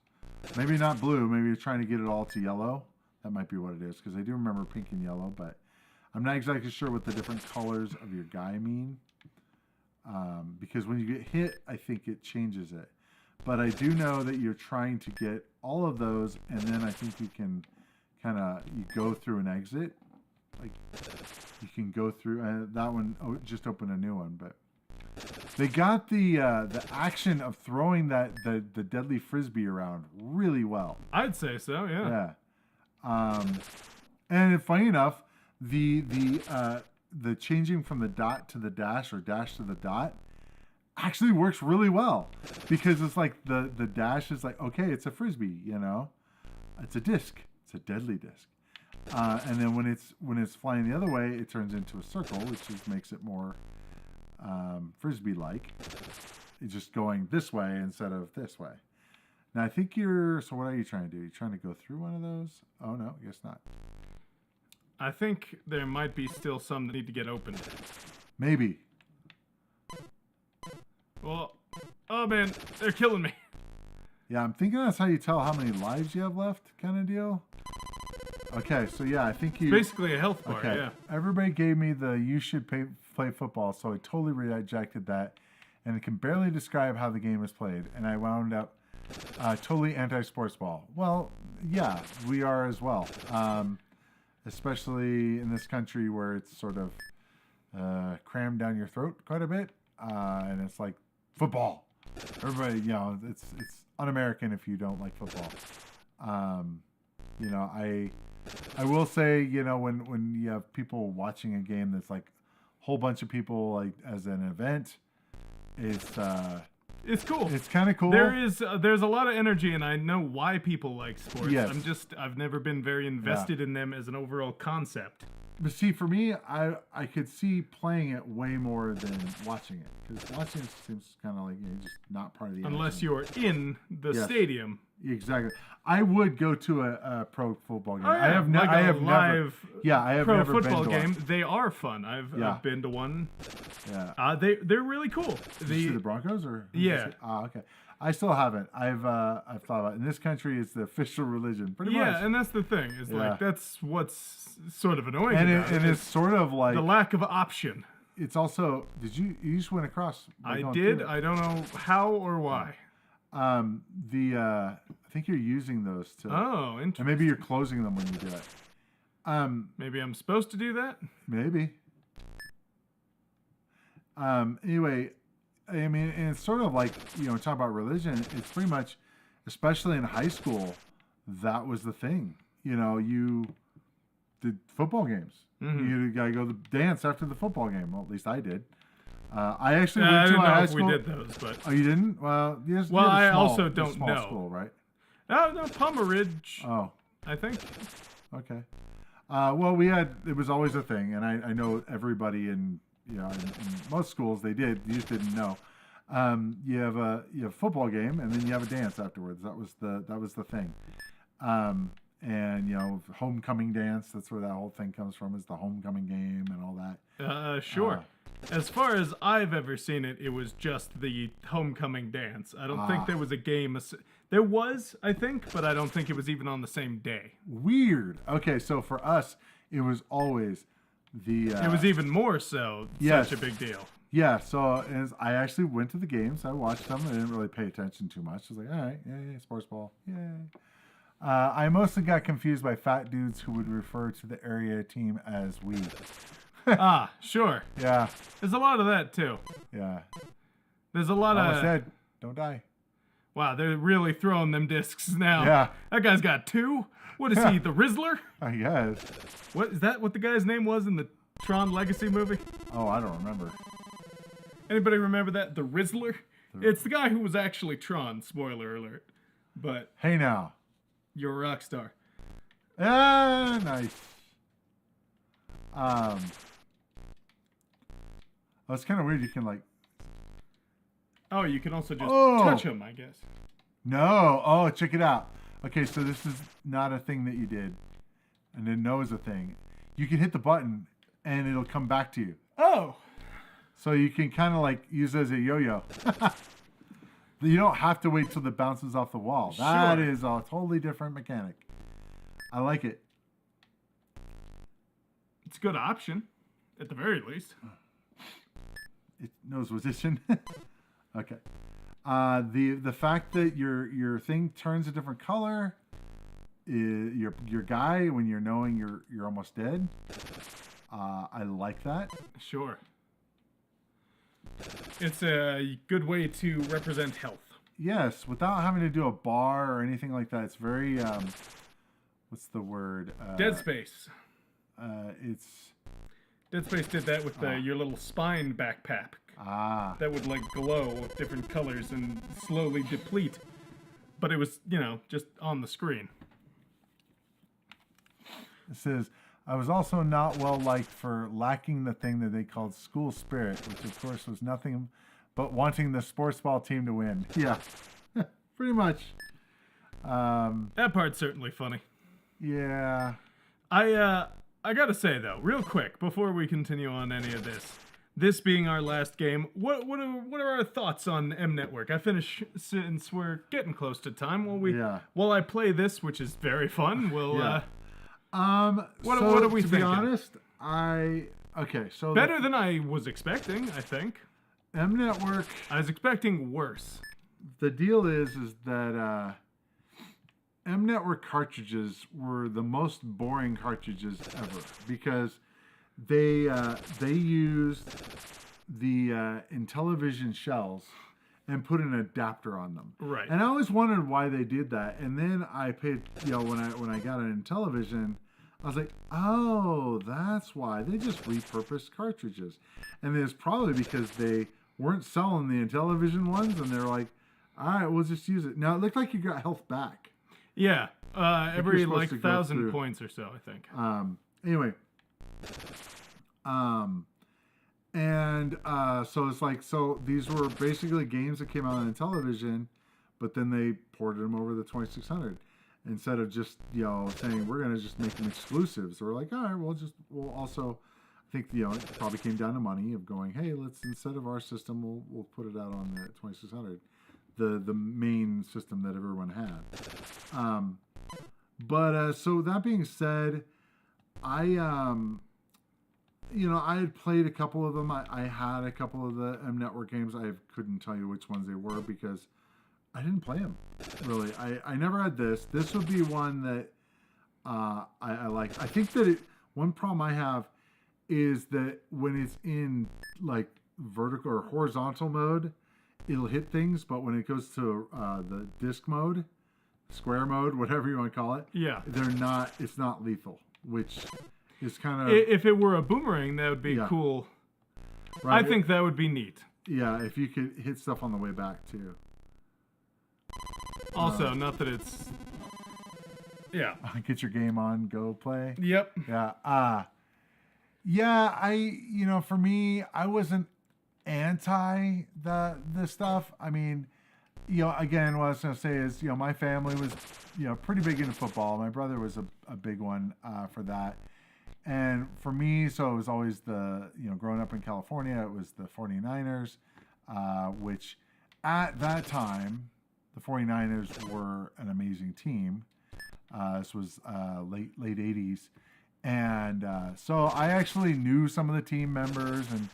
Maybe not blue, maybe you're trying to get it all to yellow. That might be what it is, because I do remember pink and yellow, but I'm not exactly sure what the different colors of your guy mean. Because when you get hit, I think it changes it. But I do know that you're trying to get all of those, and then I think you can you go through an exit. Like, you can go through, that one, just open a new one, but they got the action of throwing the deadly frisbee around really well. I'd say so, yeah. Yeah. And funny enough, the changing from the dot to the dash or dash to the dot actually works really well, because it's like the dash is like, okay, it's a frisbee, it's a disc, it's a deadly disc, and then when it's flying the other way, it turns into a circle, which makes it more frisbee like. It's just going this way instead of this way. Now, I think you're... So what are you trying to do? You trying to go through one of those? Oh, no, I guess not. I think there might be still some that need to get opened. Maybe. Well, oh man, they're killing me. Yeah, I'm thinking that's how you tell how many lives you have left, kind of deal. Okay, so yeah, I think you... Basically a health bar, Okay, yeah. everybody gave me the you should play football, so I totally rejected that, and it can barely describe how the game is played, and I wound up totally anti-sports ball. Well, yeah, we are as well, especially in this country where it's sort of crammed down your throat quite a bit, and it's like football. Everybody, you know, it's un-American if you don't like football. You know, I will say, you know, when you have people watching a game that's like a whole bunch of people like as an event, it's cool. It's kind of cool. There's a lot of energy, and I know why people like sports. Yes. I've never been very invested in them as an overall concept. But see, for me, I could see playing it way more than watching it, because watching it seems kind of like, you know, just not part of the Unless action. you're in the stadium. Exactly. I would go to a pro football game. Oh, yeah. I have like I a have live never. Yeah, I have pro never football been to game. one. They are fun. I've been to one. Yeah. They're really cool. Did you see the Broncos or? Yeah. Okay. I still haven't. I've thought about it. In this country, it's the official religion, pretty much. Yeah, and that's the thing. Is like that's what's sort of annoying And about it. it's sort of like The lack of option. It's also. You just went across? I did. I don't know how or why. I think you're using those to. Oh, interesting. And maybe you're closing them when you do it. Maybe I'm supposed to do that? Maybe. Anyway, I mean, and it's sort of like, you know, talk about religion. It's pretty much, especially in high school, that was the thing. You know, you did football games. Mm-hmm. You gotta go to dance after the football game. Well, at least I did. I actually went to my high school. I didn't know if we did those, but Oh, you didn't? Well, yes. Well, I small, also don't small know. School, right? no, Palmer Ridge. Oh, I think. okay. Well, it was always a thing, and I know everybody in most schools they did. You just didn't know. You have a football game, and then you have a dance afterwards. That was the thing. And you know, homecoming dance. That's where that whole thing comes from. Is the homecoming game and all that. Sure. As far as I've ever seen it, it was just the homecoming dance. I don't think there was a game. There was, I think, but I don't think it was even on the same day. Weird. Okay, so for us, it was always the. It was even more so Yes. such a big deal. Yeah, so I actually went to the games. I watched them. I didn't really pay attention too much. I was like, all right, yeah, sports ball, yay. I mostly got confused by fat dudes who would refer to the area team as we. Sure. Yeah, There's a lot of that, too. yeah. There's a lot Almost of... dead. Don't die. Wow, they're really throwing them discs now. Yeah. That guy's got two? What is he, the Rizzler? I guess. What, is that what the guy's name was in the Tron Legacy movie? Oh, I don't remember. Anybody remember that? The Rizzler? It's the guy who was actually Tron, spoiler alert. But Hey now. you're a rock star. Ah, nice. Oh, it's kind of weird. You can like. Oh, you can also just Oh. touch him, I guess. No. Oh, check it out. Okay, so this is not a thing that you did, and then no is a thing. You can hit the button, and it'll come back to you. Oh. So you can kind of like use it as a yo-yo. You don't have to wait till it bounces off the wall. That Sure. is a totally different mechanic. I like it. It's a good option, at the very least. It knows position. Okay. The fact that your thing turns a different color, your guy when you're knowing you're almost dead. I like that. Sure. It's a good way to represent health. Yes, without having to do a bar or anything like that. It's very what's the word? Dead Space. It's Dead Space did that with your little spine backpack. That would like glow with different colors and slowly deplete. But it was, just on the screen. It says, I was also not well liked for lacking the thing that they called school spirit, which of course was nothing but wanting the sports ball team to win. Yeah, pretty much. That part's certainly funny. Yeah. I gotta say though, real quick, before we continue on any of this being our last game, what are our thoughts on M Network? I finish since we're getting close to time. While I play this, which is very fun, we'll what are we thinking? To be honest, so better than I was expecting, I think. M Network. I was expecting worse. The deal is that M Network cartridges were the most boring cartridges ever because they used the Intellivision shells and put an adapter on them. Right. And I always wondered why they did that. And then I paid, when I got an Intellivision, I was like, oh, that's why. They just repurposed cartridges. And it's probably because they weren't selling the Intellivision ones, and they're like, all right, we'll just use it. Now, it looked like you got health back. Yeah, every 1,000 points or so, I think. Anyway. So it's like, so these were basically games that came out on Intellivision, but then they ported them over the 2600 instead of just saying we're gonna just make them exclusives. We're like, all right, we'll also, I think it probably came down to money of going, hey, let's, instead of our system, we'll put it out on the 2600, the main system that everyone had. So that being said, I had played a couple of them. I had a couple of the M Network games. I couldn't tell you which ones they were because I didn't play them, really. I never had this. This would be one that I like. I think that one problem I have is that when it's in like vertical or horizontal mode, it'll hit things, but when it goes to the disc mode, square mode, whatever you want to call it, it's not lethal, which is kind of... If it were a boomerang, that would be cool. Right. I think that would be neat. Yeah, if you could hit stuff on the way back, too. Also, not that it's... Yeah. Get your game on, go play. Yep. Yeah. For me, I wasn't anti this stuff. I mean, again, what I was going to say is, my family was, pretty big into football. My brother was a big one for that. And for me, so it was always growing up in California, it was the 49ers, which at that time, the 49ers were an amazing team. This was late 80s. And so I actually knew some of the team members and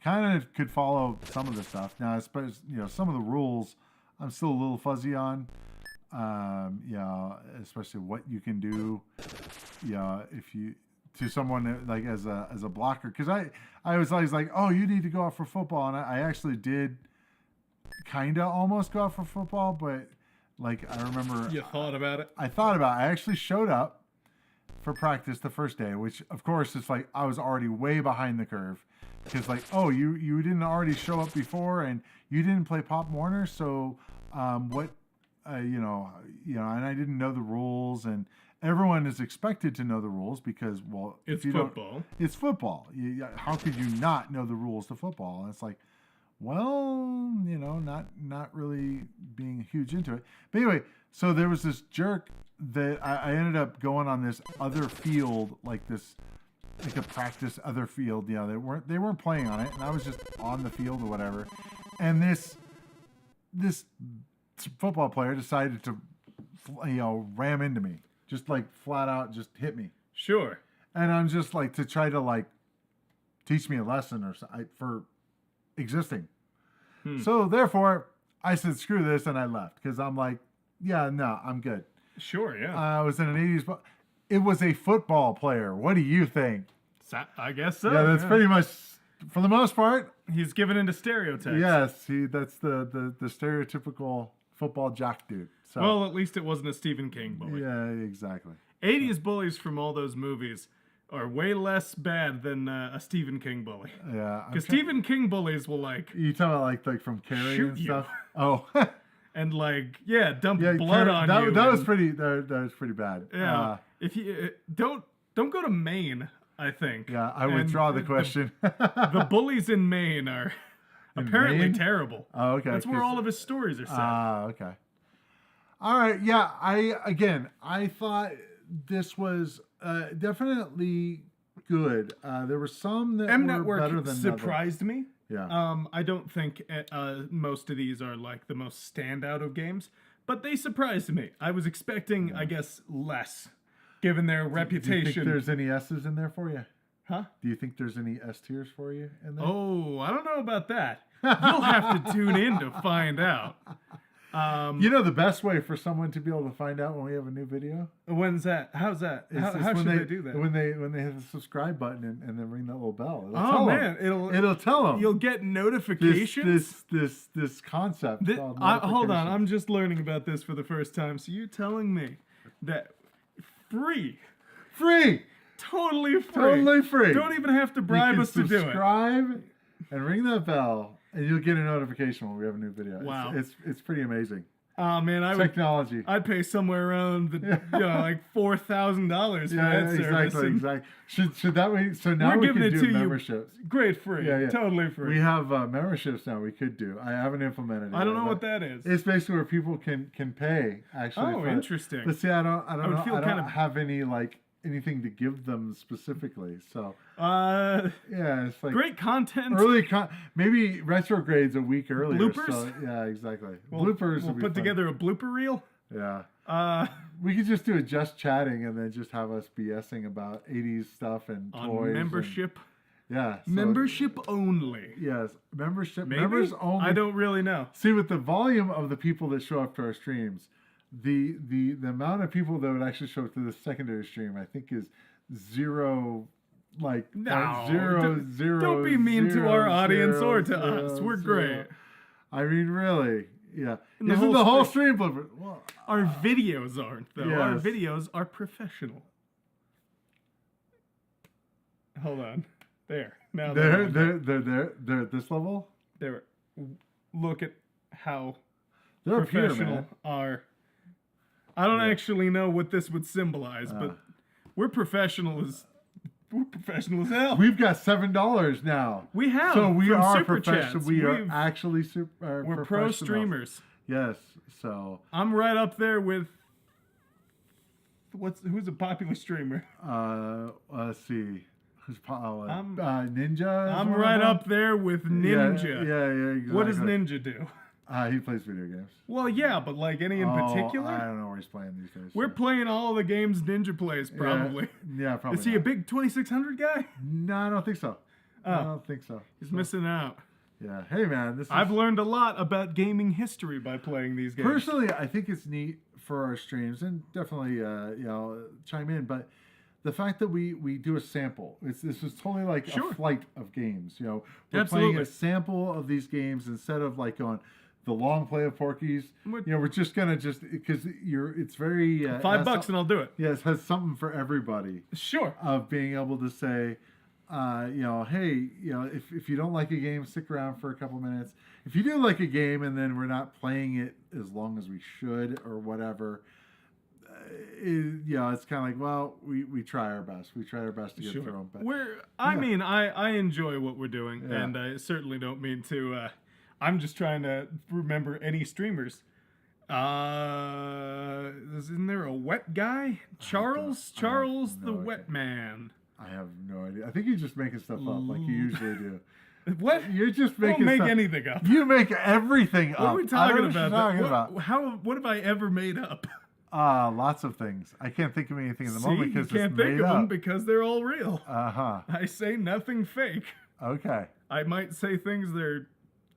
kind of could follow some of the stuff. Now, I suppose, some of the rules I'm still a little fuzzy on. Especially what you can do, if you, to someone like as a blocker. Because I was always like, oh, you need to go out for football. And I actually did kind of almost go out for football, but like I remember... You thought about it? I thought about it. I actually showed up for practice the first day, which of course it's like I was already way behind the curve. Because like, oh, you didn't already show up before and you didn't play Pop Warner, so and I didn't know the rules, and everyone is expected to know the rules because, well, it's football. It's football. How could you not know the rules to football? And it's like, well, not really being huge into it. But anyway, so there was this jerk that I ended up going on this other field, like a practice other field. They weren't playing on it, and I was just on the field or whatever. And this football player decided to, ram into me, just like flat out, just hit me. Sure. And I'm just like to try to like teach me a lesson or something for existing. So therefore, I said screw this, and I left because I'm like, yeah, no, I'm good. Sure, yeah. I was in an 80s, but it was a football player. What do you think? I guess so. Yeah, that's pretty much, for the most part. He's given into stereotypes. Yes, that's the stereotypical football jock dude. So. Well, at least it wasn't a Stephen King bully. Yeah, exactly. 80s bullies from all those movies are way less bad than a Stephen King bully. Yeah. Because Stephen King bullies will like... You talking about like from Carrie and stuff? You. Oh. And like, dump blood on you. That was pretty bad. Yeah. If you don't go to Maine, I think. Yeah, I withdraw the question. The bullies in Maine are apparently terrible. Oh, okay. That's where all of his stories are set. Okay. All right, yeah. I thought this was definitely good. There were some that M were Network better than surprised me. Yeah. I don't think most of these are like the most standout of games, but they surprised me. I was expecting, I guess, less, given their Do you reputation. think there's any S's in there for you? Huh? Do you think there's any S tiers for you in there? Oh, I don't know about that. You'll have to tune in to find out. You know the best way for someone to be able to find out when we have a new video? When's that? How's that? How when should they do that? When they hit the subscribe button and then ring that little bell. It'll Oh tell man, them. It'll tell them. You'll get notifications. This concept called Hold on, notifications. I'm just learning about this for the first time. So you're telling me that free, totally free. Don't even have to bribe us to do it. Subscribe and ring that bell, and you'll get a notification when we have a new video. Wow. It's pretty amazing. Oh man, Technology. I'd pay somewhere around like $4,000 for that service. Exactly. Should that way? So now We're we giving can it do to memberships. you. Great, free, Yeah. totally free. We have memberships now. We could do. I haven't implemented it. I don't yet, know but what that is. It's basically where people can pay actually. Oh, for it. interesting. But see, I don't would know. feel I kind don't of- have any anything to give them specifically. So yeah, it's like Great content. maybe retrogrades a week earlier. Bloopers? So, yeah, exactly. We'll Bloopers. We'll would be put fun. together a blooper reel. Yeah. We could just do it just chatting and then just have us BSing about 80s stuff and On toys. membership. Yeah. So, Membership only. Yes. Membership. Maybe? Members only. I don't really know. See, with the volume of the people that show up to our streams, the amount of people that would actually show up to the secondary stream, I think, is zero. Like No, don't be mean to our audience or to us. We're great. I mean, really, yeah. And the Isn't whole the whole stream blooper? Well, Our videos aren't, though. Our Yes. videos are professional. Hold on. There. Now they're at this level. there. Look at how They're up here, professional man. our. I don't Yeah. actually know what this would symbolize, but we're professional as hell. We've got $7 now. We have. So we from are Super professional. Chats. We are We've- actually We're pro professionals. streamers. Yes. So I'm right up there with. Who's a popular streamer? let's see. Who's I'm- Ninja? is I'm one of right them? up there with Ninja. Yeah. Exactly. What does Ninja do? He plays video games. Well, yeah, but like any in particular? I don't know where he's playing these days. We're so. playing all the games Ninja plays, probably. Yeah, probably. Is he a not. big 2600 guy? No, I don't think so. I don't think so. He's missing out. Yeah. Hey, man. This is... I've learned a lot about gaming history by playing these games. Personally, I think it's neat for our streams, and definitely, chime in. But the fact that we do a sample, this is totally like Sure. a flight of games. We're playing Absolutely. a sample of these games instead of like on the long play of Porky's. We're just gonna because it's very $5 and I'll do it. Yes, has something for everybody. Sure. Of being able to say, hey, if you don't like a game, stick around for a couple minutes. If you do like a game and then we're not playing it as long as we should or whatever, it's kind of like, well, we try our best. We try our best to get through them. But I enjoy what we're doing, Yeah. and I certainly don't mean to. I'm just trying to remember any streamers. Isn't there a wet guy? Charles the no Wet idea. Man. I have no idea. I think you're just making stuff up like you usually do. What? You're just Don't making make stuff. anything up. You make everything up. What are we I talking don't know about? what you're talking about. What have I ever made up? Lots of things. I can't think of anything at the moment you because can't it's think made of them up. because they're all real. Uh-huh. I say nothing fake. Okay. I might say things that are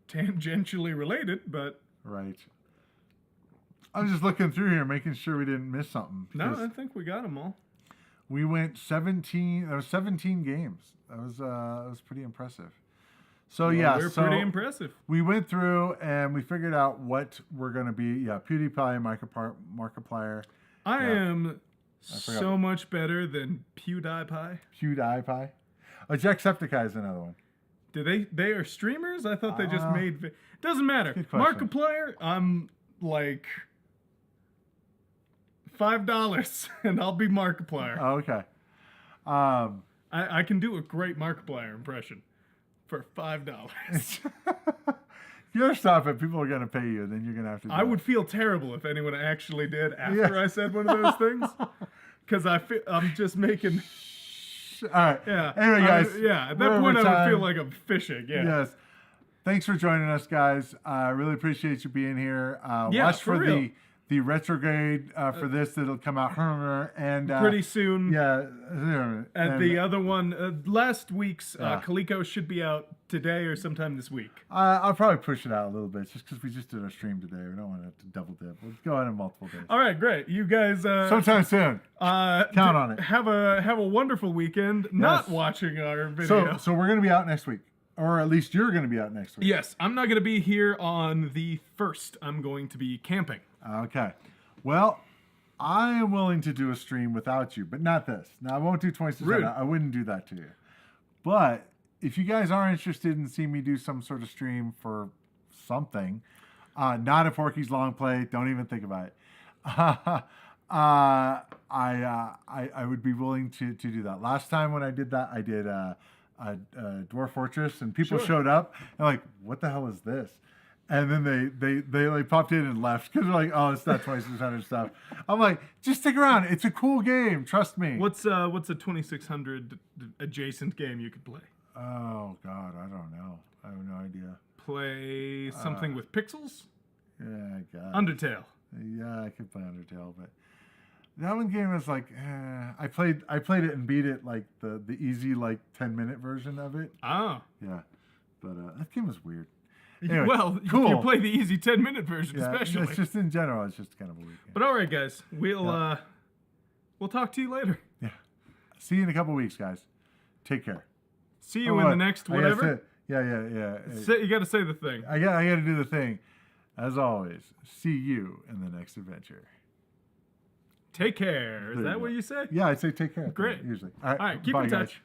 tangentially related, but Right. I'm just looking through here, making sure we didn't miss something. no, because I think we got them all. we went 17. There was 17 games. That was pretty impressive. So They're pretty impressive. we went through and we figured out what we're gonna be. Yeah, PewDiePie, Markiplier, I am forgot. so much better than PewDiePie. PewDiePie. Jacksepticeye is another one. Do they are streamers? I thought they just made. Doesn't matter. good question. Markiplier, I'm like $5, and I'll be Markiplier. Oh, okay. I can do a great Markiplier impression for $5. You gotta stop it. People are gonna pay you, and then you're gonna have to. Do I it. would feel terrible if anyone actually did after I said one of those things, because I'm just making. All right. Yeah. Anyway, guys. At that we're point, over I would feel time. like I'm fishing. Yeah. Yes. Thanks for joining us, guys. I really appreciate you being here. Yeah, Watch for for real. the retrograde for this. It'll come out and Pretty soon. Yeah. And the other one, last week's Yeah. Coleco should be out today or sometime this week. I'll probably push it out a little bit just because we just did our stream today. We don't want to have to double dip. We'll go on in multiple days. All right, great. You guys Sometime soon. Count on it. Have a wonderful weekend. Not watching our video. So we're gonna be out next week, or at least you're gonna be out next week. Yes, I'm not going to be here on the 1st. I'm going to be camping. Okay. Well, I am willing to do a stream without you, but not this. Now I won't do 26. Rude. I wouldn't do that to you. But if you guys are interested in seeing me do some sort of stream for something, not a Porky's long play, don't even think about it. I would be willing to do that. Last time when I did that, I did a Dwarf Fortress, and people showed up and like, what the hell is this? And then they like popped in and left because they're like, oh, it's not 2600 stuff. I'm like, just stick around. It's a cool game. Trust me. What's a 2600 adjacent game you could play? Oh God, I don't know. I have no idea. Play something with pixels? Yeah, I guess. Undertale. Yeah, I could play Undertale, but that one game is like, I played it and beat it like the easy like 10-minute version of it. Ah. Yeah, but that game was weird. Anyway, well, cool. you play the easy 10-minute version, Yeah, especially. it's just in general, it's just kind of a weird game. But all right, guys, we'll talk to you later. Yeah, see you in a couple weeks, guys. Take care. See you in the next whatever. Yeah. You got to say the thing. I got to do the thing. As always, see you in the next adventure. Take care. Is that what you say? Yeah, I'd say take care. Great. Usually. All right, keep bye, in guys. touch.